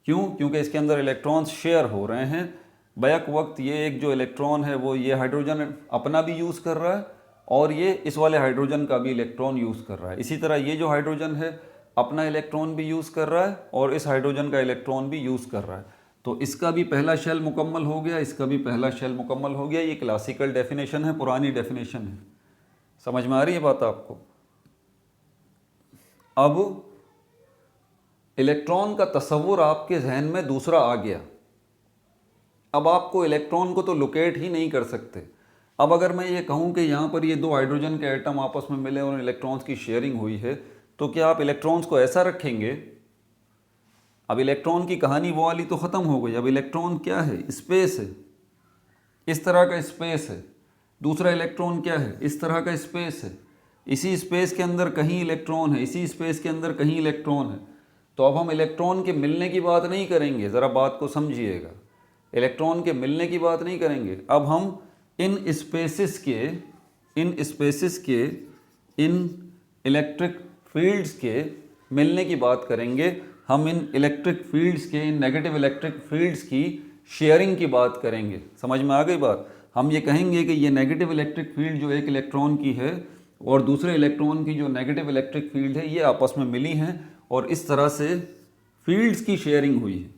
क्यों, क्योंकि इसके अंदर इलेक्ट्रॉन्स शेयर हो रहे हैं। बैक वक्त ये एक जो इलेक्ट्रॉन है वो ये हाइड्रोजन अपना भी यूज़ कर रहा है और ये इस वाले हाइड्रोजन का भी इलेक्ट्रॉन यूज़ कर रहा है। इसी तरह ये जो हाइड्रोजन है अपना इलेक्ट्रॉन भी यूज़ कर रहा है और इस हाइड्रोजन का इलेक्ट्रॉन भी यूज़ कर रहा है। तो इसका भी पहला शेल मुकम्मल हो गया, इसका भी पहला शेल मुकम्मल हो गया। ये क्लासिकल डेफिनेशन है, पुरानी डेफिनेशन है। समझ में आ रही है बात आपको। अब इलेक्ट्रॉन का तस्वुर आपके जहन में दूसरा आ गया। अब आपको इलेक्ट्रॉन को तो लोकेट ही नहीं कर सकते। अब अगर मैं ये कहूँ कि यहाँ पर ये दो हाइड्रोजन के एटम आपस में मिले और इलेक्ट्रॉन्स की शेयरिंग हुई है, तो क्या आप इलेक्ट्रॉन्स को ऐसा रखेंगे। अब इलेक्ट्रॉन की कहानी वो वाली तो ख़त्म हो गई। अब इलेक्ट्रॉन क्या है, स्पेस है, इस तरह का स्पेस है। दूसरा इलेक्ट्रॉन क्या है, इस तरह का स्पेस है। इसी स्पेस के अंदर कहीं इलेक्ट्रॉन है, इसी स्पेस के अंदर कहीं इलेक्ट्रॉन है। तो अब हम इलेक्ट्रॉन के मिलने की बात नहीं करेंगे, ज़रा बात को समझिएगा। इलेक्ट्रॉन के मिलने की बात नहीं करेंगे। अब हम इन स्पेसिस के इन इलेक्ट्रिक फील्ड्स के मिलने की बात करेंगे। हम इन इलेक्ट्रिक फील्ड्स के, इन नेगेटिव इलेक्ट्रिक फील्ड्स की शेयरिंग की बात करेंगे। समझ में आ गई बात। हम ये कहेंगे कि ये नेगेटिव इलेक्ट्रिक फील्ड जो एक इलेक्ट्रॉन की है और दूसरे इलेक्ट्रॉन की जो नेगेटिव इलेक्ट्रिक फील्ड है, ये आपस में मिली हैं और इस तरह से फील्ड्स की शेयरिंग हुई है।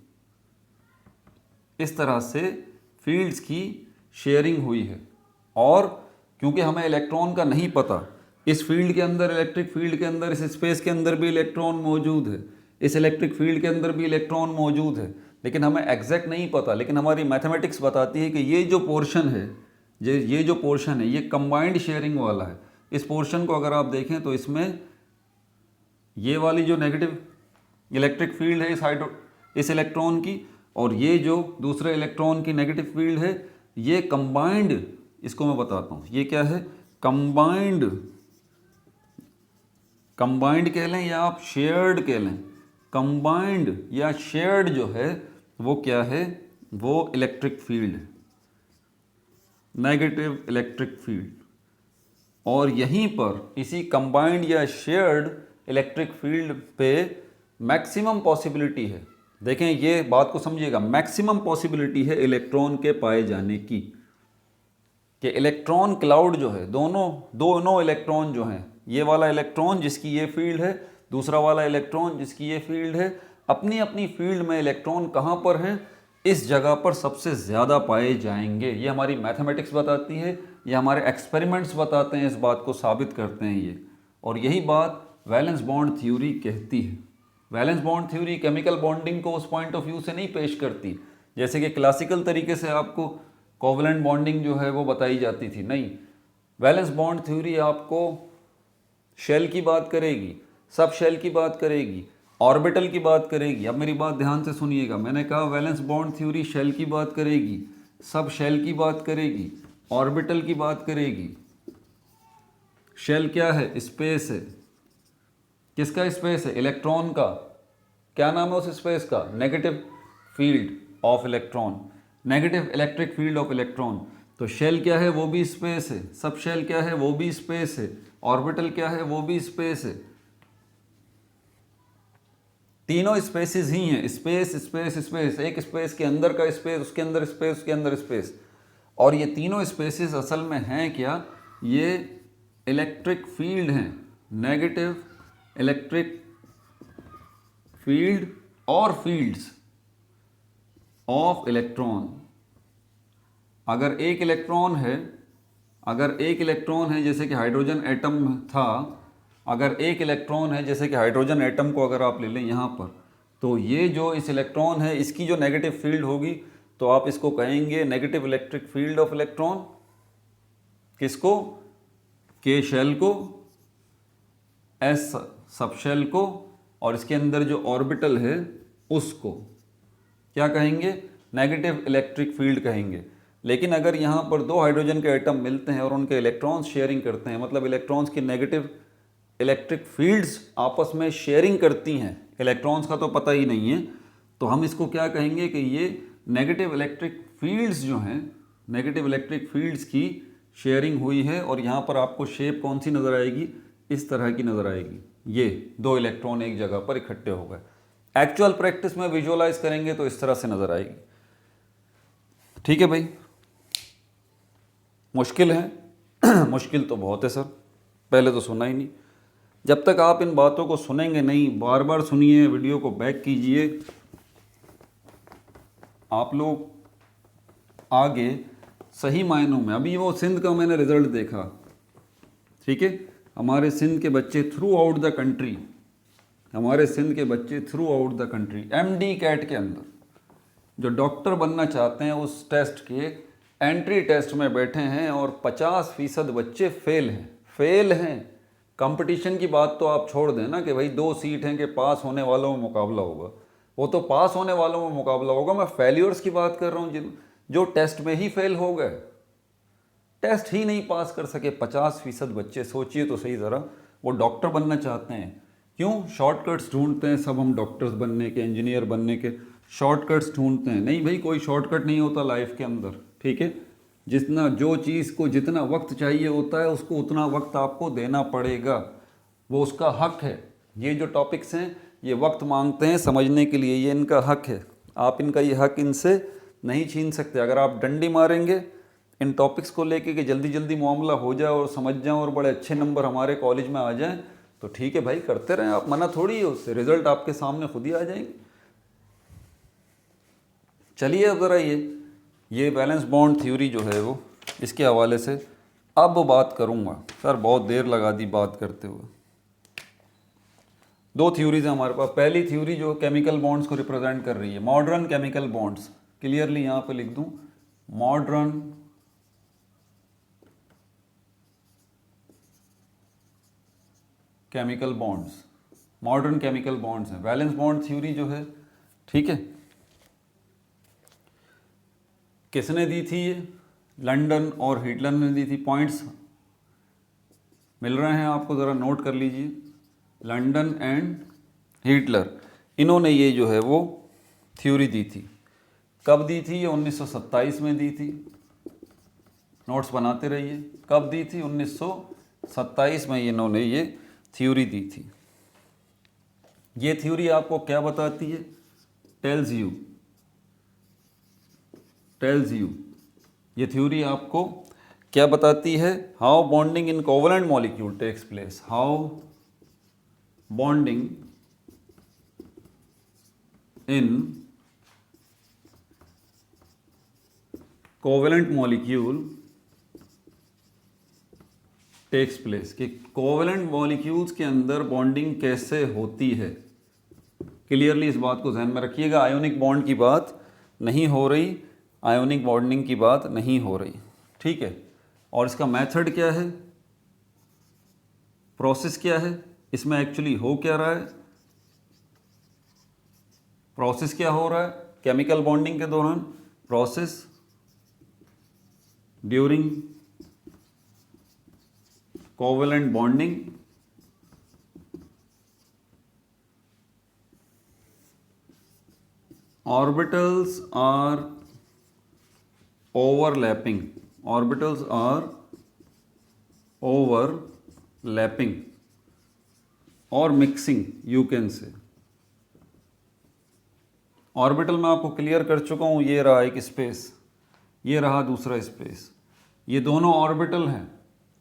इस तरह से फील्ड्स की शेयरिंग हुई है। और क्योंकि हमें इलेक्ट्रॉन का नहीं पता, इस फील्ड के अंदर, इलेक्ट्रिक फील्ड के अंदर, इस स्पेस के अंदर भी इलेक्ट्रॉन मौजूद है, इस इलेक्ट्रिक फील्ड के अंदर भी इलेक्ट्रॉन मौजूद है, लेकिन हमें एग्जैक्ट नहीं पता। लेकिन हमारी मैथमेटिक्स बताती है कि ये जो पोर्शन है, ये जो पोर्शन है, ये कंबाइंड शेयरिंग वाला है। इस पोर्शन को अगर आप देखें तो इसमें ये वाली जो नेगेटिव इलेक्ट्रिक फील्ड है इस इलेक्ट्रॉन की, और ये जो दूसरे इलेक्ट्रॉन की नेगेटिव फील्ड है, ये कंबाइंड, इसको मैं बताता हूँ ये क्या है, कंबाइंड कह लें या आप शेयर्ड कह लें। कंबाइंड या शेयर्ड जो है वो क्या है, वो इलेक्ट्रिक फील्ड है, नेगेटिव इलेक्ट्रिक फील्ड। और यहीं पर इसी कंबाइंड या शेयर्ड इलेक्ट्रिक फील्ड पे मैक्सिमम पॉसिबिलिटी है। देखें ये बात को समझिएगा, मैक्सिमम पॉसिबिलिटी है इलेक्ट्रॉन के पाए जाने की, कि इलेक्ट्रॉन क्लाउड जो है, दोनों इलेक्ट्रॉन जो हैं, ये वाला इलेक्ट्रॉन जिसकी ये फील्ड है, दूसरा वाला इलेक्ट्रॉन जिसकी ये फील्ड है, अपनी अपनी फील्ड में इलेक्ट्रॉन कहाँ पर हैं, इस जगह पर सबसे ज़्यादा पाए जाएंगे। ये हमारी मैथमेटिक्स बताती है, ये हमारे एक्सपेरिमेंट्स बताते हैं, इस बात को साबित करते हैं ये। और यही बात वैलेंस बॉन्ड थ्योरी कहती है। Valence bond theory chemical bonding को उस पॉइंट ऑफ व्यू से नहीं पेश करती जैसे कि क्लासिकल तरीके से आपको कोवेलेंट बॉन्डिंग जो है वो बताई जाती थी। नहीं, वैलेंस बॉन्ड थ्योरी आपको शेल की बात करेगी, सब शेल की बात करेगी, ऑर्बिटल की बात करेगी। अब मेरी बात ध्यान से सुनिएगा, मैंने कहा वैलेंस बॉन्ड थ्योरी शेल की बात करेगी, सब शेल की बात करेगी, ऑर्बिटल की बात करेगी। शेल क्या है? स्पेस है। किसका स्पेस है? इलेक्ट्रॉन का। क्या नाम है उस स्पेस का? Negative field of electron, negative electric field of electron. तो शेल क्या है? वो भी स्पेस है। सब शेल क्या है? वो भी स्पेस है। ऑर्बिटल क्या है? वो भी स्पेस है। तीनों स्पेसेस ही हैं। स्पेस स्पेस स्पेस, एक स्पेस के अंदर का स्पेस, उसके अंदर स्पेस, उसके अंदर स्पेस। और ये तीनों स्पेसेस असल में हैं क्या? ये इलेक्ट्रिक फील्ड हैं, नेगेटिव इलेक्ट्रिक फील्ड और फील्ड्स ऑफ इलेक्ट्रॉन। अगर एक इलेक्ट्रॉन है, जैसे कि हाइड्रोजन एटम था, अगर एक इलेक्ट्रॉन है जैसे कि हाइड्रोजन एटम को अगर आप ले लें यहाँ पर, तो ये जो इस इलेक्ट्रॉन है इसकी जो नेगेटिव फील्ड होगी, तो आप इसको कहेंगे negative electric field of electron. किसको? के शेल को, एस सब शेल को, और इसके अंदर जो ऑर्बिटल है उसको क्या कहेंगे? नेगेटिव इलेक्ट्रिक फील्ड कहेंगे। लेकिन अगर यहाँ पर दो हाइड्रोजन के एटम मिलते हैं और उनके इलेक्ट्रॉन्स शेयरिंग करते हैं, मतलब इलेक्ट्रॉन्स की नेगेटिव इलेक्ट्रिक फील्ड्स आपस में शेयरिंग करती हैं, इलेक्ट्रॉन्स का तो पता ही नहीं है, तो हम इसको क्या कहेंगे कि ये नेगेटिव इलेक्ट्रिक फील्ड्स जो हैं, नेगेटिव इलेक्ट्रिक फील्ड्स की शेयरिंग हुई है। और यहाँ पर आपको शेप कौन सी नज़र आएगी? इस तरह की नज़र आएगी। ये दो इलेक्ट्रॉन एक जगह पर इकट्ठे हो गए। एक्चुअल प्रैक्टिस में विजुअलाइज करेंगे तो इस तरह से नज़र आएगी। ठीक है भाई, मुश्किल है? मुश्किल तो बहुत है सर, पहले तो सुना ही नहीं। जब तक आप इन बातों को सुनेंगे नहीं, बार बार सुनिए, वीडियो को बैक कीजिए, आप लोग आगे सही मायनों में। अभी वो सिंध का मैंने रिजल्ट देखा, ठीक है, हमारे सिंध के बच्चे थ्रू आउट द कंट्री, हमारे सिंध के बच्चे throughout the country MD CAT के अंदर जो डॉक्टर बनना चाहते हैं, उस टेस्ट के एंट्री टेस्ट में बैठे हैं और 50% बच्चे फेल हैं। कंपटीशन की बात तो आप छोड़ दें ना कि भाई 2 सीट हैं कि पास होने वालों में मुकाबला होगा, वो तो पास होने वालों में मुकाबला होगा। मैं फेल्यूर्स की बात कर रहा हूँ, जो टेस्ट में ही फेल हो गए, टेस्ट ही नहीं पास कर सके 50% बच्चे। सोचिए तो सही ज़रा, वो डॉक्टर बनना चाहते हैं। क्यों? शॉर्टकट्स ढूंढते हैं सब, हम डॉक्टर्स बनने के, इंजीनियर बनने के शॉर्टकट्स ढूंढते हैं। नहीं भाई, कोई शॉर्टकट नहीं होता लाइफ के अंदर, ठीक है। जितना जो चीज़ को जितना वक्त चाहिए होता है उसको उतना वक्त आपको देना पड़ेगा, वो उसका हक है। ये जो टॉपिक्स हैं ये वक्त मांगते हैं समझने के लिए, ये इनका हक है। आप इनका ये हक इनसे नहीं छीन सकते। अगर आप डंडी मारेंगे इन टॉपिक्स को लेके कि जल्दी जल्दी मामला हो जाए और समझ जाएं और बड़े अच्छे नंबर हमारे कॉलेज में आ जाएं, तो ठीक है भाई, करते रहें आप, मना थोड़ी है उससे, रिजल्ट आपके सामने खुद ही आ जाएंगे। चलिए अब ज़रा ये बैलेंस बॉन्ड थ्योरी जो है वो, इसके हवाले से अब बात करूँगा। सर बहुत देर लगा दी बात करते हुए। 2 थ्योरीज हैं हमारे पास। पहली थ्योरी जो केमिकल बॉन्ड्स को रिप्रेजेंट कर रही है, मॉडर्न केमिकल बॉन्ड्स, क्लियरली यहाँ पे लिख दूँ, modern chemical bonds, modern chemical bonds हैं। वैलेंस बॉन्ड थ्योरी जो है, ठीक है, किसने दी थी? ये लंदन और हिटलर ने दी थी। पॉइंट्स मिल रहे हैं आपको, ज़रा नोट कर लीजिए। लंदन एंड हिटलर, इन्होंने ये जो है वो थ्योरी दी थी। कब दी थी? ये 1927 में दी थी। नोट्स बनाते रहिए। कब दी थी? 1927 में इन्होंने ये थ्योरी दी थी। ये थ्योरी आपको क्या बताती है? टेल्स यू, ये थ्योरी आपको क्या बताती है? How bonding in covalent molecule takes place, how bonding in covalent molecule takes place, कि कोवलेंट मॉलिक्यूल्स के अंदर बॉन्डिंग कैसे होती है। क्लियरली इस बात को ध्यान में रखिएगा, आयोनिक बॉन्ड की बात नहीं हो रही, आयोनिक बॉन्डिंग की बात नहीं हो रही, ठीक है। और इसका मेथड क्या है, प्रोसेस क्या है, इसमें एक्चुअली हो क्या रहा है, प्रोसेस क्या हो रहा है केमिकल बॉन्डिंग के दौरान। Process during covalent bonding orbitals are overlapping, orbitals are overlapping और mixing you can say. Orbital मैं आपको क्लियर कर चुका हूँ, ये रहा एक स्पेस, ये रहा दूसरा स्पेस, ये दोनों ऑर्बिटल हैं,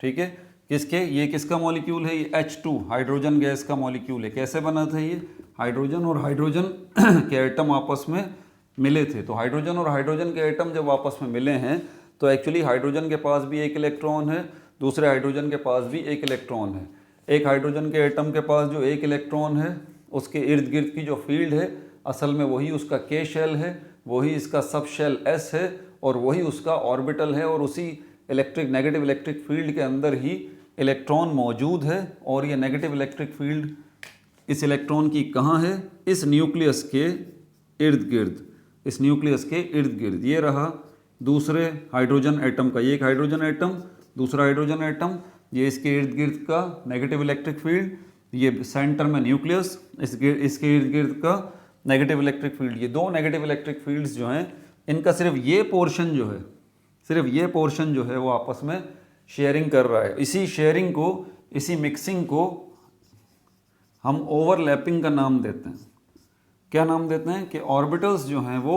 ठीक है। किसके? ये किसका मॉलिक्यूल है? ये H2 हाइड्रोजन गैस का मॉलिक्यूल है। कैसे बना था ये? हाइड्रोजन और हाइड्रोजन के एटम आपस में मिले थे। तो हाइड्रोजन और हाइड्रोजन के एटम जब आपस में मिले हैं तो एक्चुअली हाइड्रोजन के पास भी एक इलेक्ट्रॉन है, दूसरे हाइड्रोजन के पास भी एक इलेक्ट्रॉन है। एक हाइड्रोजन के एटम के पास जो एक इलेक्ट्रॉन है उसके इर्द गिर्द की जो फील्ड है असल में वही उसका के शेल है, वही इसका सब शेल एस है और वही उसका ऑर्बिटल है और उसी नेगेटिव इलेक्ट्रिक फील्ड के अंदर ही इलेक्ट्रॉन मौजूद है। और ये नेगेटिव इलेक्ट्रिक फील्ड इस इलेक्ट्रॉन की कहाँ है? इस न्यूक्लियस के इर्द गिर्द, इस न्यूक्लियस के इर्द गिर्द। ये रहा दूसरे हाइड्रोजन एटम का, ये एक हाइड्रोजन एटम, दूसरा हाइड्रोजन एटम, ये इसके इर्द गिर्द का नेगेटिव इलेक्ट्रिक फील्ड, ये सेंटर में न्यूक्लियस, इसके इर्द गिर्द का नेगेटिव इलेक्ट्रिक फील्ड। ये दो नेगेटिव इलेक्ट्रिक फील्ड्स जो हैं इनका सिर्फ ये पोर्शन जो है, सिर्फ ये पोर्शन जो है वो आपस में शेयरिंग कर रहा है। इसी शेयरिंग को, इसी मिक्सिंग को हम ओवरलैपिंग का नाम देते हैं। क्या नाम देते हैं? कि ऑर्बिटल्स जो हैं वो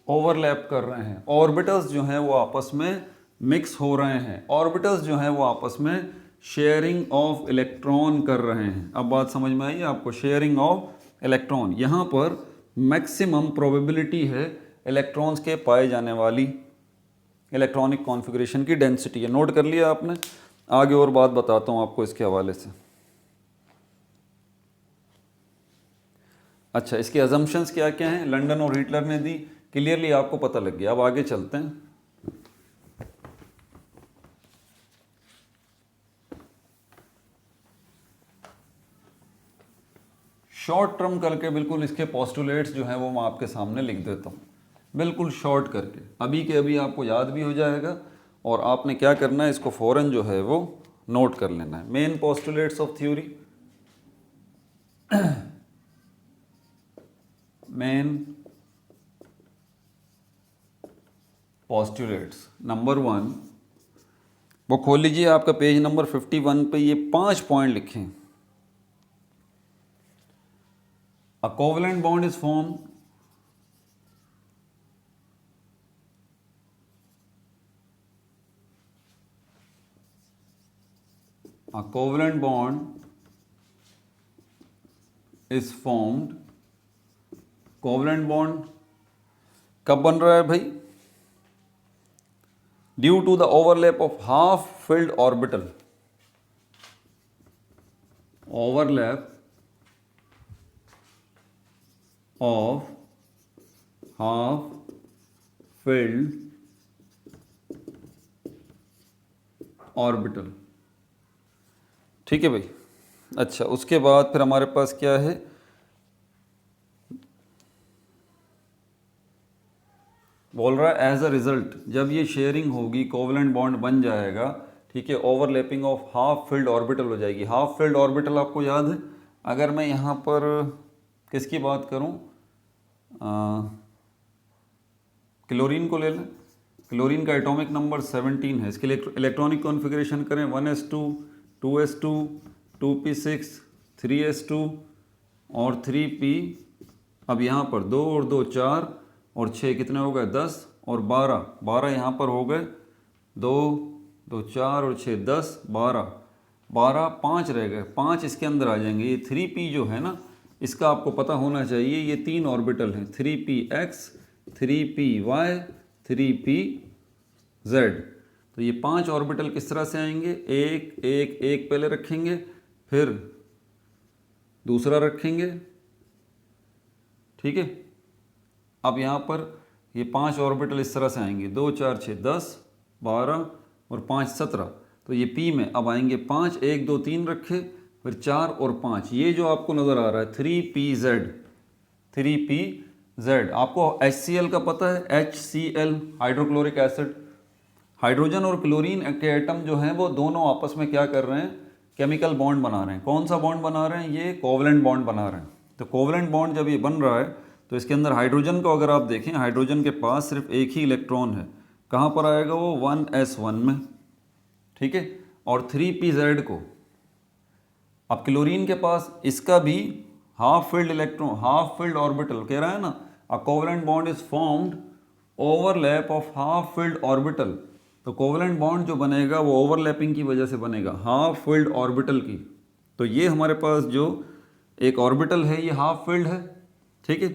ओवरलैप कर रहे हैं, ऑर्बिटल्स जो हैं वो आपस में मिक्स हो रहे हैं, ऑर्बिटल्स जो हैं वो आपस में शेयरिंग ऑफ इलेक्ट्रॉन कर रहे हैं। अब बात समझ में आई आपको? शेयरिंग ऑफ इलेक्ट्रॉन, यहाँ पर मैक्सिमम प्रोबेबिलिटी है इलेक्ट्रॉन्स के पाए जाने वाली इलेक्ट्रॉनिक कॉन्फ़िगरेशन की डेंसिटी है। नोट कर लिया आपने? आगे और बात बताता हूँ आपको इसके हवाले से। अच्छा, इसके अजम्पशंस क्या क्या हैं? लंदन और हिटलर ने दी, क्लियरली आपको पता लग गया। अब आगे चलते हैं। शॉर्ट टर्म करके बिल्कुल इसके पोस्टुलेट्स जो हैं वो मैं आपके सामने लिख देता हूँ, बिल्कुल शॉर्ट करके, अभी के अभी आपको याद भी हो जाएगा और आपने क्या करना है, इसको फ़ौरन जो है वो नोट कर लेना है। Main postulates of theory, main postulates. Number 1 वो खोल लीजिए, आपका पेज नंबर 51 पे ये 5 पॉइंट लिखे हैं। A covalent bond is formed a covalent bond is formed। Covalent bond कब बन रहा है भाई? Due to the overlap of half filled orbital, overlap of half filled orbital, ठीक है भाई। अच्छा, उसके बाद फिर हमारे पास क्या है? बोल रहा है एज अ रिजल्ट, जब ये शेयरिंग होगी कोवलेंट बॉन्ड बन जाएगा, ठीक है, overlapping of half filled orbital हो जाएगी। हाफ फिल्ड ऑर्बिटल आपको याद है? अगर मैं यहाँ पर किसकी बात करूँ, क्लोरीन को ले लें। क्लोरीन का एटॉमिक नंबर 17 है। इसके लिए इलेक्ट्रॉनिक कॉन्फ़िगरेशन करें 1s2 2s2 2p6 3s2 और 3p। अब यहाँ पर 2 और 2 4 और 6 कितने हो गए? 10 और 12 यहाँ पर हो गए। 2 2 4 और 6 10 12 5 रह गए, 5 इसके अंदर आ जाएंगे। ये 3p जो है ना, इसका आपको पता होना चाहिए, ये 3 ऑर्बिटल हैं, 3px 3py 3pz। तो ये 5 ऑर्बिटल किस तरह से आएंगे? एक एक एक पहले रखेंगे, फिर दूसरा रखेंगे, ठीक है। अब यहाँ पर ये 5 ऑर्बिटल इस तरह से आएंगे, 2 4 6 10 12 और 5 17। तो ये p में अब आएंगे 5, 1 2 3 रखे, फिर 4 और 5। ये जो आपको नज़र आ रहा है 3pz। आपको HCl का पता है? HCl hydrochloric acid. हाइड्रोजन और क्लोरीन के एटम जो हैं वो दोनों आपस में क्या कर रहे हैं, केमिकल बॉन्ड बना रहे हैं। कौन सा बॉन्ड बना रहे हैं, ये कोवलेंट बॉन्ड बना रहे हैं। तो कोवलेंट बॉन्ड जब ये बन रहा है तो इसके अंदर हाइड्रोजन को अगर आप देखें, हाइड्रोजन के पास सिर्फ एक ही इलेक्ट्रॉन है, कहाँ पर आएगा वो 1s1 में, ठीक है। और 3pz को, अब क्लोरीन के पास इसका भी half filled electron, half filled orbital कह रहा है ना, a covalent bond is formed overlap of half filled orbital. तो कोवलेंट बॉन्ड जो बनेगा वो ओवरलैपिंग की वजह से बनेगा, हाफ फिल्ड ऑर्बिटल की। तो ये हमारे पास जो एक ऑर्बिटल है ये हाफ फिल्ड है, ठीक है।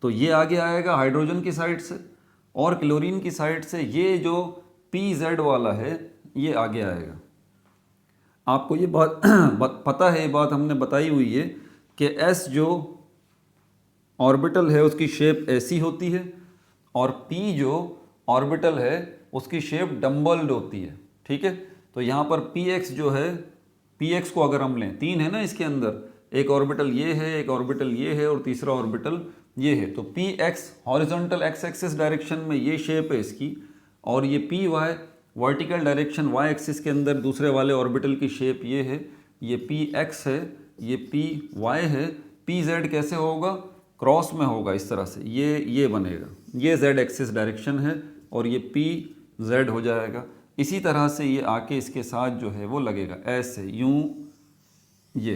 तो ये आगे आएगा हाइड्रोजन की साइड से, और क्लोरीन की साइड से ये जो pz वाला है ये आगे आएगा। आपको ये बात पता है, ये बात हमने बताई हुई है कि s जो ऑर्बिटल है उसकी शेप ऐसी होती है, और p जो ऑर्बिटल है उसकी शेप डम्बल्ड होती है, ठीक है। तो यहाँ पर px जो है, px को अगर हम लें, 3 है ना इसके अंदर, एक ऑर्बिटल ये है, एक ऑर्बिटल ये है, और तीसरा ऑर्बिटल ये है। तो px horizontal x axis direction में ये शेप है इसकी, और ये py vertical direction y axis के अंदर दूसरे वाले ऑर्बिटल की शेप ये है, ये px है, ये py है। pz कैसे होगा, क्रॉस में होगा इस तरह से, ये बनेगा, ये z एक्सिस डायरेक्शन है, और ये pz हो जाएगा। इसी तरह से ये आके इसके साथ जो है वो लगेगा ऐसे, यूं ये।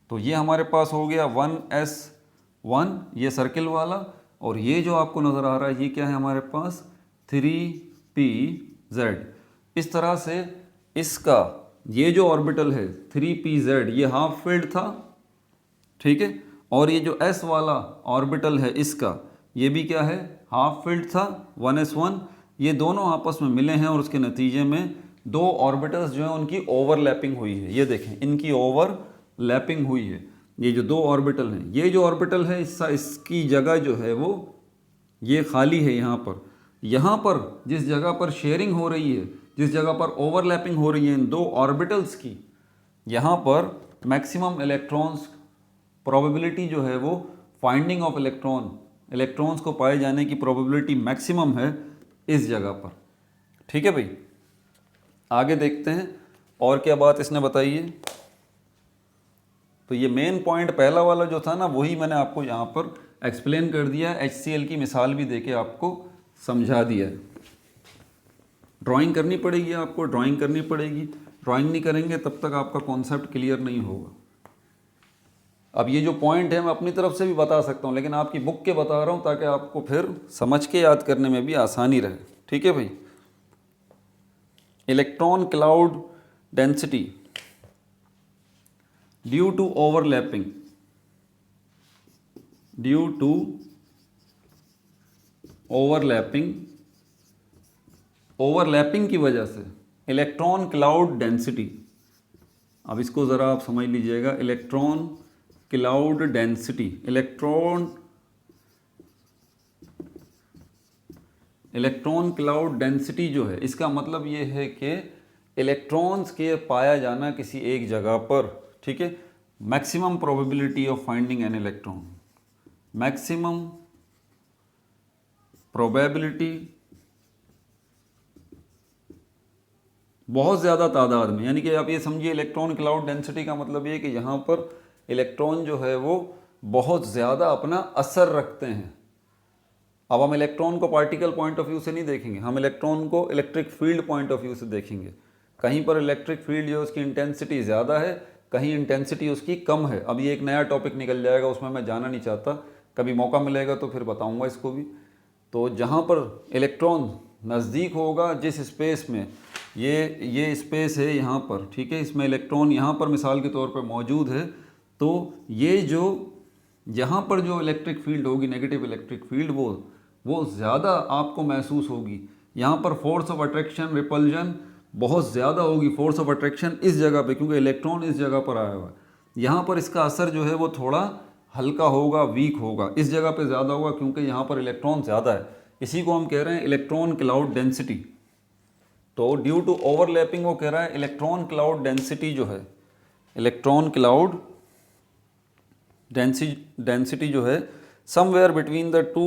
तो ये हमारे पास हो गया 1s1, ये सर्किल वाला, और ये जो आपको नज़र आ रहा है ये क्या है हमारे पास, 3pz। इस तरह से इसका ये जो ऑर्बिटल है 3pz ये हाफ फील्ड था, ठीक है। और ये जो s वाला ऑर्बिटल है इसका ये भी क्या है, हाफ फील्ड था, 1s1। ये दोनों आपस में मिले हैं और उसके नतीजे में दो ऑर्बिटल्स जो हैं उनकी ओवरलैपिंग हुई है। ये देखें, इनकी ओवरलैपिंग हुई है। ये जो दो ऑर्बिटल हैं, ये जो ऑर्बिटल है इसकी जगह जो है वो ये खाली है। यहाँ पर जिस जगह पर शेयरिंग हो रही है, जिस जगह पर ओवरलैपिंग हो रही है इन दो ऑर्बिटल्स की, यहाँ पर मैक्सिमम इलेक्ट्रॉन्स प्रोबेबिलिटी जो है वो फाइंडिंग ऑफ इलेक्ट्रॉन्स को पाए जाने की प्रोबेबिलिटी मैक्सिमम है इस जगह पर, ठीक है भाई। आगे देखते हैं और क्या बात इसने बताई है। तो ये मेन पॉइंट पहला वाला जो था ना, वही मैंने आपको यहाँ पर एक्सप्लेन कर दिया, HCl की मिसाल भी देके आपको समझा दिया है। ड्राइंग करनी पड़ेगी, आपको ड्राइंग करनी पड़ेगी, ड्राइंग नहीं करेंगे तब तक आपका कॉन्सेप्ट क्लियर नहीं होगा। अब ये जो पॉइंट है मैं अपनी तरफ से भी बता सकता हूँ, लेकिन आपकी बुक के बता रहा हूँ ताकि आपको फिर समझ के याद करने में भी आसानी रहे, ठीक है भाई। Electron cloud density due to overlapping की वजह से इलेक्ट्रॉन क्लाउड डेंसिटी, अब इसको ज़रा आप समझ लीजिएगा, electron cloud density, electron cloud density जो है इसका मतलब ये है कि इलेक्ट्रॉन्स के पाया जाना किसी एक जगह पर, ठीक है। Maximum probability of finding an electron, maximum probability बहुत ज़्यादा तादाद में, यानी कि आप ये समझिए इलेक्ट्रॉन क्लाउड डेंसिटी का मतलब ये कि यहाँ पर इलेक्ट्रॉन जो है वो बहुत ज़्यादा अपना असर रखते हैं। अब हम इलेक्ट्रॉन को पार्टिकल पॉइंट ऑफ व्यू से नहीं देखेंगे, हम इलेक्ट्रॉन को electric field point of view से देखेंगे। कहीं पर इलेक्ट्रिक फील्ड जो है उसकी इंटेंसिटी ज़्यादा है, कहीं इंटेंसिटी उसकी कम है। अब ये एक नया टॉपिक निकल जाएगा, उसमें मैं जाना नहीं चाहता, कभी मौका मिलेगा तो फिर बताऊँगा इसको भी। तो जहाँ पर इलेक्ट्रॉन नज़दीक होगा, जिस स्पेस में ये स्पेस है यहाँ पर, ठीक है, इसमें इलेक्ट्रॉन यहाँ पर मिसाल के तौर पर मौजूद है, तो ये जो यहाँ पर जो इलेक्ट्रिक फील्ड होगी, नेगेटिव इलेक्ट्रिक फील्ड, वो ज़्यादा आपको महसूस होगी। यहाँ पर फोर्स ऑफ अट्रैक्शन, रिपल्जन बहुत ज़्यादा होगी, फोर्स ऑफ अट्रैक्शन इस जगह पे, क्योंकि इलेक्ट्रॉन इस जगह पर आया हुआ है। यहाँ पर इसका असर जो है वो थोड़ा हल्का होगा, वीक होगा, इस जगह पे ज़्यादा होगा क्योंकि यहाँ पर इलेक्ट्रॉन ज़्यादा है। इसी को हम कह रहे हैं इलेक्ट्रॉन क्लाउड डेंसिटी। तो ड्यू टू ओवरलैपिंग वो कह रहा है इलेक्ट्रॉन क्लाउड डेंसिटी जो है, इलेक्ट्रॉन क्लाउड डेंसिटी जो है somewhere between the two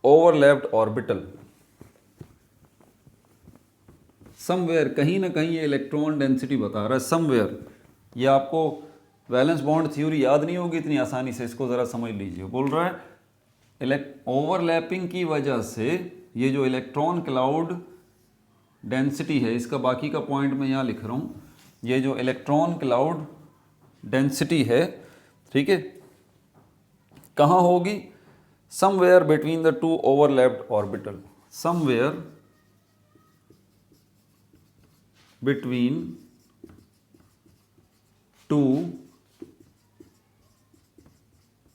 overlapped orbital, somewhere, कहीं ना कहीं ये इलेक्ट्रॉन डेंसिटी बता रहा है समवेयर। ये आपको वैलेंस बॉन्ड थ्योरी याद नहीं होगी इतनी आसानी से, इसको ज़रा समझ लीजिए। बोल रहा है ओवरलैपिंग की वजह से ये जो इलेक्ट्रॉन क्लाउड डेंसिटी है, इसका बाकी का पॉइंट मैं यहाँ लिख रहा हूँ, ये जो इलेक्ट्रॉन क्लाउड डेंसिटी है, ठीक है, कहाँ होगी? Somewhere between the two overlapped orbital, somewhere between two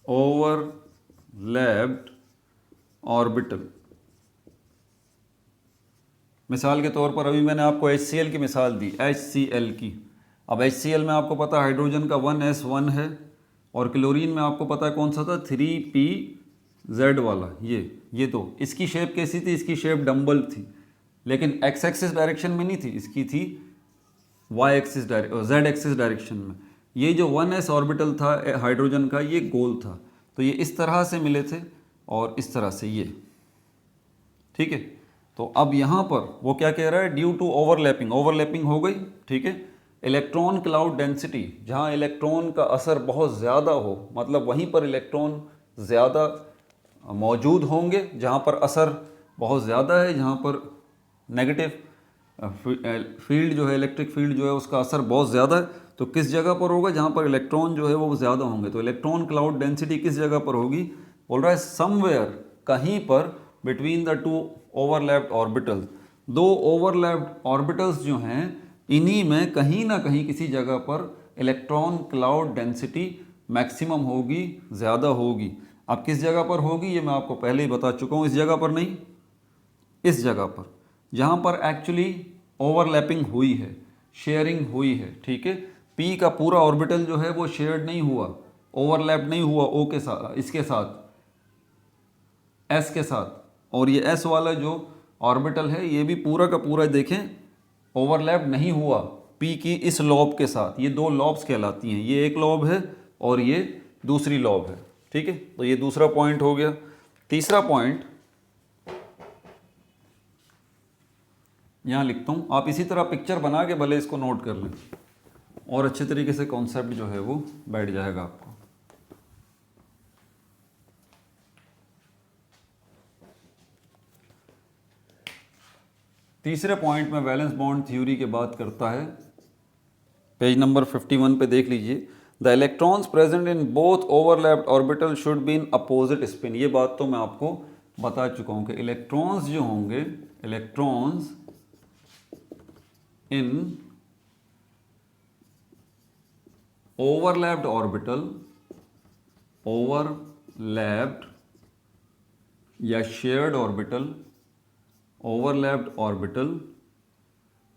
overlapped orbital. मिसाल के तौर पर अभी मैंने आपको HCl की मिसाल दी, HCl की। अब HCl में आपको पता है हाइड्रोजन का 1s1 है, और क्लोरीन में आपको पता है कौन सा था, 3pz वाला। ये तो इसकी शेप कैसी थी? इसकी शेप डम्बल थी, लेकिन x एक्सिस डायरेक्शन में नहीं थी, इसकी थी y axis z axis direction में। ये जो 1s ऑर्बिटल था हाइड्रोजन का, ये गोल था, तो ये इस तरह से मिले थे और इस तरह से ये, ठीक है। तो अब यहाँ पर वो क्या कह रहा है, ड्यू टू ओवरलैपिंग, ओवरलैपिंग हो गई, ठीक है। इलेक्ट्रॉन क्लाउड डेंसिटी, जहाँ इलेक्ट्रॉन का असर बहुत ज़्यादा हो, मतलब वहीं पर इलेक्ट्रॉन ज़्यादा मौजूद होंगे, जहाँ पर असर बहुत ज़्यादा है, जहाँ पर नेगेटिव फील्ड जो है, इलेक्ट्रिक फील्ड जो है, उसका असर बहुत ज़्यादा है, तो किस जगह पर होगा? जहाँ पर इलेक्ट्रॉन जो है वो ज़्यादा होंगे। तो इलेक्ट्रॉन क्लाउड डेंसिटी किस जगह पर होगी? बोल रहा है समवेयर, कहीं पर, between the two overlapped orbitals, दो ओवरलैप्ड ऑर्बिटल्स जो हैं, इन्हीं में कहीं ना कहीं किसी जगह पर इलेक्ट्रॉन क्लाउड डेंसिटी मैक्सिमम होगी, ज़्यादा होगी। अब किस जगह पर होगी ये मैं आपको पहले ही बता चुका हूँ, इस जगह पर नहीं, इस जगह पर जहाँ पर एक्चुअली ओवरलैपिंग हुई है, शेयरिंग हुई है, ठीक है। पी का पूरा ऑर्बिटल जो है वो शेयर्ड नहीं हुआ, ओवरलैप नहीं हुआ ओ के साथ, इसके साथ, एस के साथ, और ये एस वाला जो ऑर्बिटल है ये भी पूरा का पूरा देखें ओवरलैप नहीं हुआ पी की इस लॉब के साथ। ये दो लॉब्स कहलाती हैं, ये एक लॉब है और ये दूसरी लॉब है, ठीक है। तो ये दूसरा पॉइंट हो गया। तीसरा पॉइंट यहाँ लिखता हूँ, आप इसी तरह पिक्चर बना के भले इसको नोट कर लें, और अच्छे तरीके से कॉन्सेप्ट जो है वो बैठ जाएगा आपको। तीसरे पॉइंट में वैलेंस बॉन्ड थ्योरी की बात करता है, पेज नंबर 51 पे देख लीजिए। The electrons present in both overlapped orbital should be in opposite spin. ये बात तो मैं आपको बता चुका हूँ कि इलेक्ट्रॉन्स जो होंगे, electrons in overlapped orbital, overlapped या shared orbital, overlapped orbital,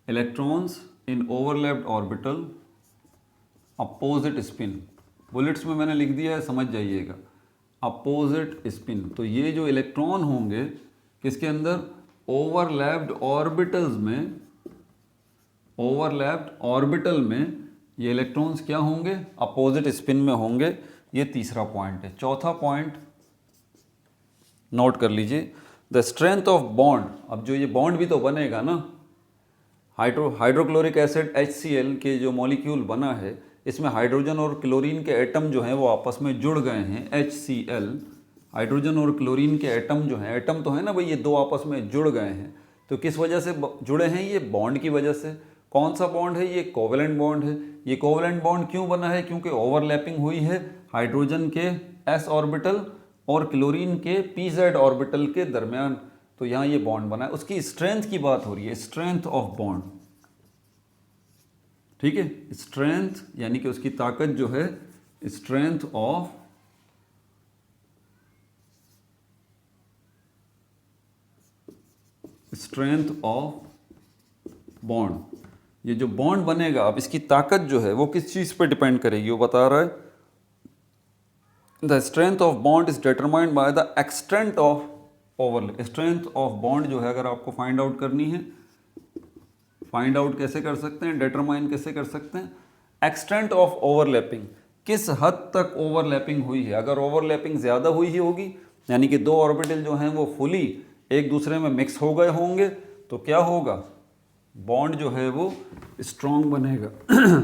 electrons in overlapped orbital, opposite spin। Bullets में मैंने लिख दिया है, समझ जाइएगा, अपोजिट स्पिन। तो ये जो इलेक्ट्रॉन होंगे किसके अंदर, ओवरलैप्ड ऑर्बिटल्स में, ओवरलैप्ड ऑर्बिटल में ये इलेक्ट्रॉन्स क्या होंगे, अपोजिट स्पिन में होंगे। ये तीसरा पॉइंट है। चौथा पॉइंट नोट कर लीजिए, द स्ट्रेंथ ऑफ बॉन्ड। अब जो ये बॉन्ड भी तो बनेगा ना, हाइड्रोक्लोरिक एसिड HCl के जो मॉलिक्यूल बना है, इसमें हाइड्रोजन और क्लोरीन के एटम जो हैं वो आपस में जुड़ गए हैं। HCl, हाइड्रोजन और क्लोरीन के एटम जो हैं, एटम तो है ना भाई, ये दो आपस में जुड़ गए हैं। तो किस वजह से जुड़े हैं? ये बॉन्ड की वजह से। कौन सा बॉन्ड है? ये कोवेलेंट बॉन्ड है। ये कोवेलेंट बॉन्ड क्यों बना है? क्योंकि ओवरलैपिंग हुई है हाइड्रोजन के s ऑर्बिटल और क्लोरीन के pz ऑर्बिटल के दरमियान, तो यहाँ ये बॉन्ड बना है। उसकी स्ट्रेंथ की बात हो रही है, स्ट्रेंथ ऑफ बॉन्ड, ठीक है। स्ट्रेंथ यानी कि उसकी ताकत जो है, स्ट्रेंथ ऑफ बॉन्ड। ये जो बॉन्ड बनेगा, अब इसकी ताकत जो है वो किस चीज़ पे डिपेंड करेगी, वो बता रहा है। The strength of bond is determined by the extent of overlap. Strength of bond जो है अगर आपको फाइंड आउट करनी है, फाइंड आउट कैसे कर सकते हैं, डिटरमाइन कैसे कर सकते हैं, एक्सटेंट ऑफ ओवरलैपिंग, किस हद तक ओवरलैपिंग हुई है। अगर ओवरलैपिंग ज़्यादा हुई ही होगी, यानी कि दो ऑर्बिटल जो हैं वो फुली एक दूसरे में मिक्स हो गए होंगे, तो क्या होगा, बॉन्ड जो है वो स्ट्रॉन्ग बनेगा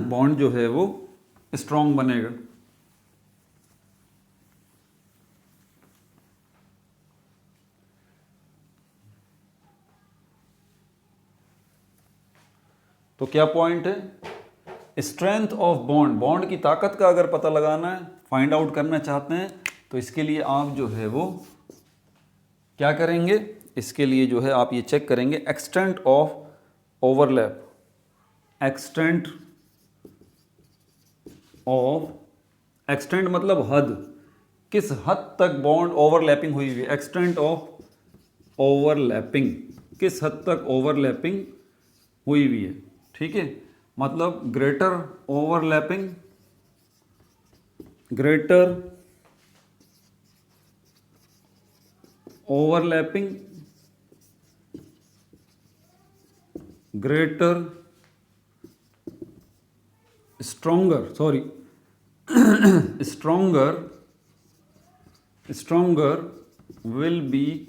बॉन्ड जो है वो स्ट्रॉन्ग बनेगा। तो क्या पॉइंट है, स्ट्रेंथ ऑफ बॉन्ड, बॉन्ड की ताकत का अगर पता लगाना है, फाइंड आउट करना चाहते हैं, तो इसके लिए आप जो है वो क्या करेंगे, इसके लिए जो है आप ये चेक करेंगे extent of overlap, extent of, extent मतलब हद, किस हद तक बॉन्ड ओवरलैपिंग हुई हुई है, एक्सटेंट ऑफ ओवरलैपिंग, किस हद तक ओवरलैपिंग हुई हुई है। ठीक है, मतलब greater overlapping, greater overlapping, greater stronger, sorry stronger will be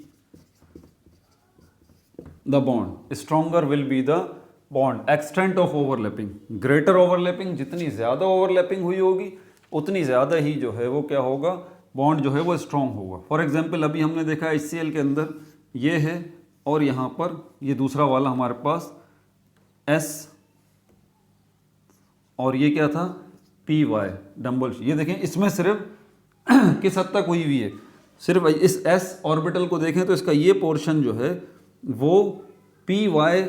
the bond, stronger will be the bond, extent of overlapping, greater overlapping, जितनी ज़्यादा overlapping हुई होगी उतनी ज़्यादा ही जो है वो क्या होगा, बॉन्ड जो है वो स्ट्रॉन्ग होगा। फॉर एग्जांपल अभी हमने देखा HCl के अंदर ये है और यहाँ पर ये दूसरा वाला हमारे पास S और ये क्या था PY डबल, ये देखें इसमें सिर्फ किस हद तक हुई हुई है, सिर्फ इस S ऑर्बिटल को देखें तो इसका ये पोर्शन जो है वो PY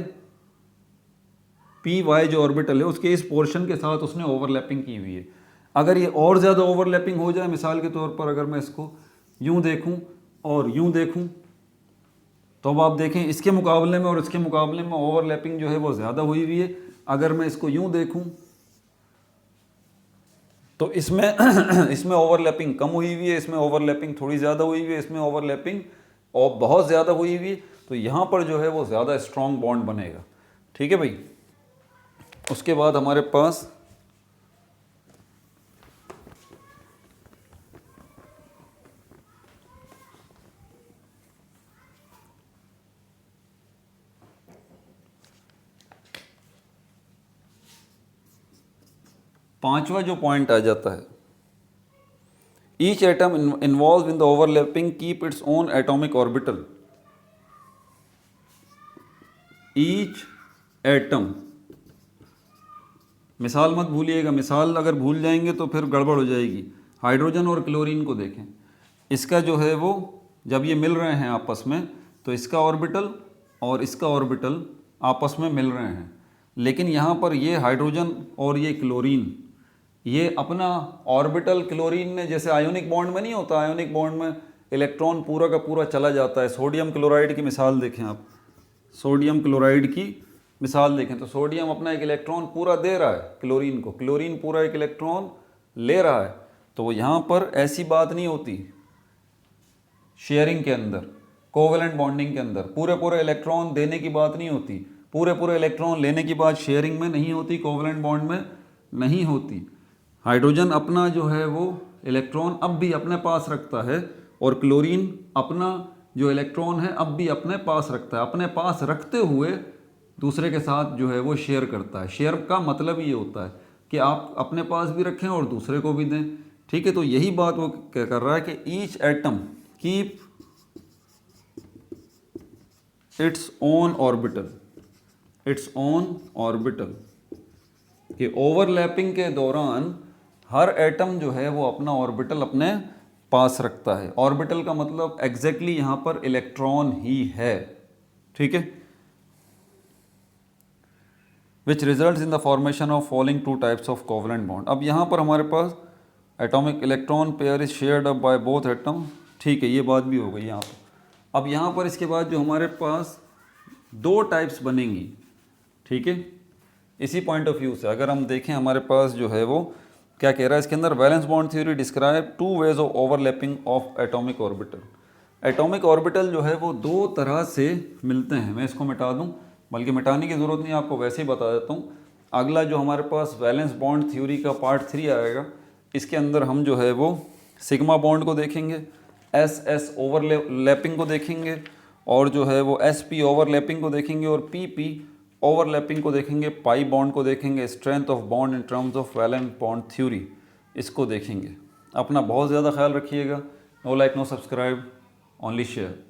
जो ऑर्बिटल है उसके इस पोर्शन के साथ उसने ओवरलैपिंग की हुई है। अगर ये और ज़्यादा ओवरलैपिंग हो जाए, मिसाल के तौर पर अगर मैं इसको यूं देखूं और यूं देखूं, तो अब आप देखें इसके मुकाबले में और इसके मुकाबले में ओवरलैपिंग जो है वो ज़्यादा हुई हुई है। अगर मैं इसको यूं देखूं तो इसमें ओवरलैपिंग कम हुई हुई है, इसमें ओवरलैपिंग थोड़ी ज़्यादा हुई हुई है, इसमें ओवरलैपिंग और बहुत ज़्यादा हुई हुई है। तो यहाँ पर जो है वो ज़्यादा स्ट्रॉन्ग बॉन्ड बनेगा। ठीक है भाई, उसके बाद हमारे पास पांचवा जो पॉइंट आ जाता है, each atom involve in the overlapping keep its own atomic orbital. Each atom, मिसाल मत भूलिएगा, मिसाल अगर भूल जाएंगे तो फिर गड़बड़ हो जाएगी। हाइड्रोजन और क्लोरीन को देखें, इसका जो है वो जब ये मिल रहे हैं आपस में तो इसका ऑर्बिटल और इसका ऑर्बिटल आपस में मिल रहे हैं, लेकिन यहाँ पर ये हाइड्रोजन और ये क्लोरीन, ये अपना ऑर्बिटल क्लोरीन ने, जैसे आयोनिक बॉन्ड में नहीं होता, आयोनिक बॉन्ड में इलेक्ट्रॉन पूरा का पूरा चला जाता है। सोडियम क्लोराइड की मिसाल देखें आप, सोडियम क्लोराइड की मिसाल देखें तो सोडियम अपना एक इलेक्ट्रॉन पूरा दे रहा है क्लोरीन को, क्लोरीन पूरा एक इलेक्ट्रॉन ले रहा है। तो यहाँ पर ऐसी बात नहीं होती शेयरिंग के अंदर, कोवेलेंट बॉन्डिंग के अंदर पूरे पूरे इलेक्ट्रॉन देने की बात नहीं होती, पूरे पूरे इलेक्ट्रॉन लेने की बात शेयरिंग में नहीं होती, कोवेलेंट बॉन्ड में नहीं होती। हाइड्रोजन अपना जो है वो इलेक्ट्रॉन अब भी अपने पास रखता है और क्लोरीन अपना जो इलेक्ट्रॉन है अब भी अपने पास रखता है, अपने पास रखते हुए दूसरे के साथ जो है वो शेयर करता है। शेयर का मतलब ये होता है कि आप अपने पास भी रखें और दूसरे को भी दें। ठीक है, तो यही बात वो क्या कर रहा है कि each atom keep its own orbital, its own orbital, कि ओवरलैपिंग के दौरान हर एटम जो है वो अपना ऑर्बिटल अपने पास रखता है। ऑर्बिटल का मतलब एग्जैक्टली यहाँ पर इलेक्ट्रॉन ही है। ठीक है, which result in the formation of following two types of covalent bond. अब यहाँ पर हमारे पास atomic electron pair is shared up by both atom. ठीक है, ये बात भी हो गई यहाँ पर। अब यहाँ पर इसके बाद जो हमारे पास दो टाइप्स बनेंगी। ठीक है, इसी पॉइंट ऑफ व्यू से अगर हम देखें हमारे पास जो है वो क्या कह रहा है इसके अंदर, valence bond theory describe to ways of overlapping of atomic orbital. Atomic orbital जो है वो दो तरह से मिलते हैं। मैं इसको मिटा दूं, बल्कि मिटाने की ज़रूरत नहीं, आपको वैसे ही बता देता हूँ। अगला जो हमारे पास वैलेंस बॉन्ड थ्योरी का पार्ट 3 आएगा, इसके अंदर हम जो है वो सिग्मा बॉन्ड को देखेंगे, SS ओवरलैपिंग को देखेंगे और जो है वो SP ओवरलैपिंग को देखेंगे और PP ओवरलैपिंग को देखेंगे, पाई बॉन्ड को देखेंगे, strength of bond in terms of valent bond theory, इसको देखेंगे। अपना बहुत ज़्यादा ख्याल रखिएगा। No like no subscribe, only share.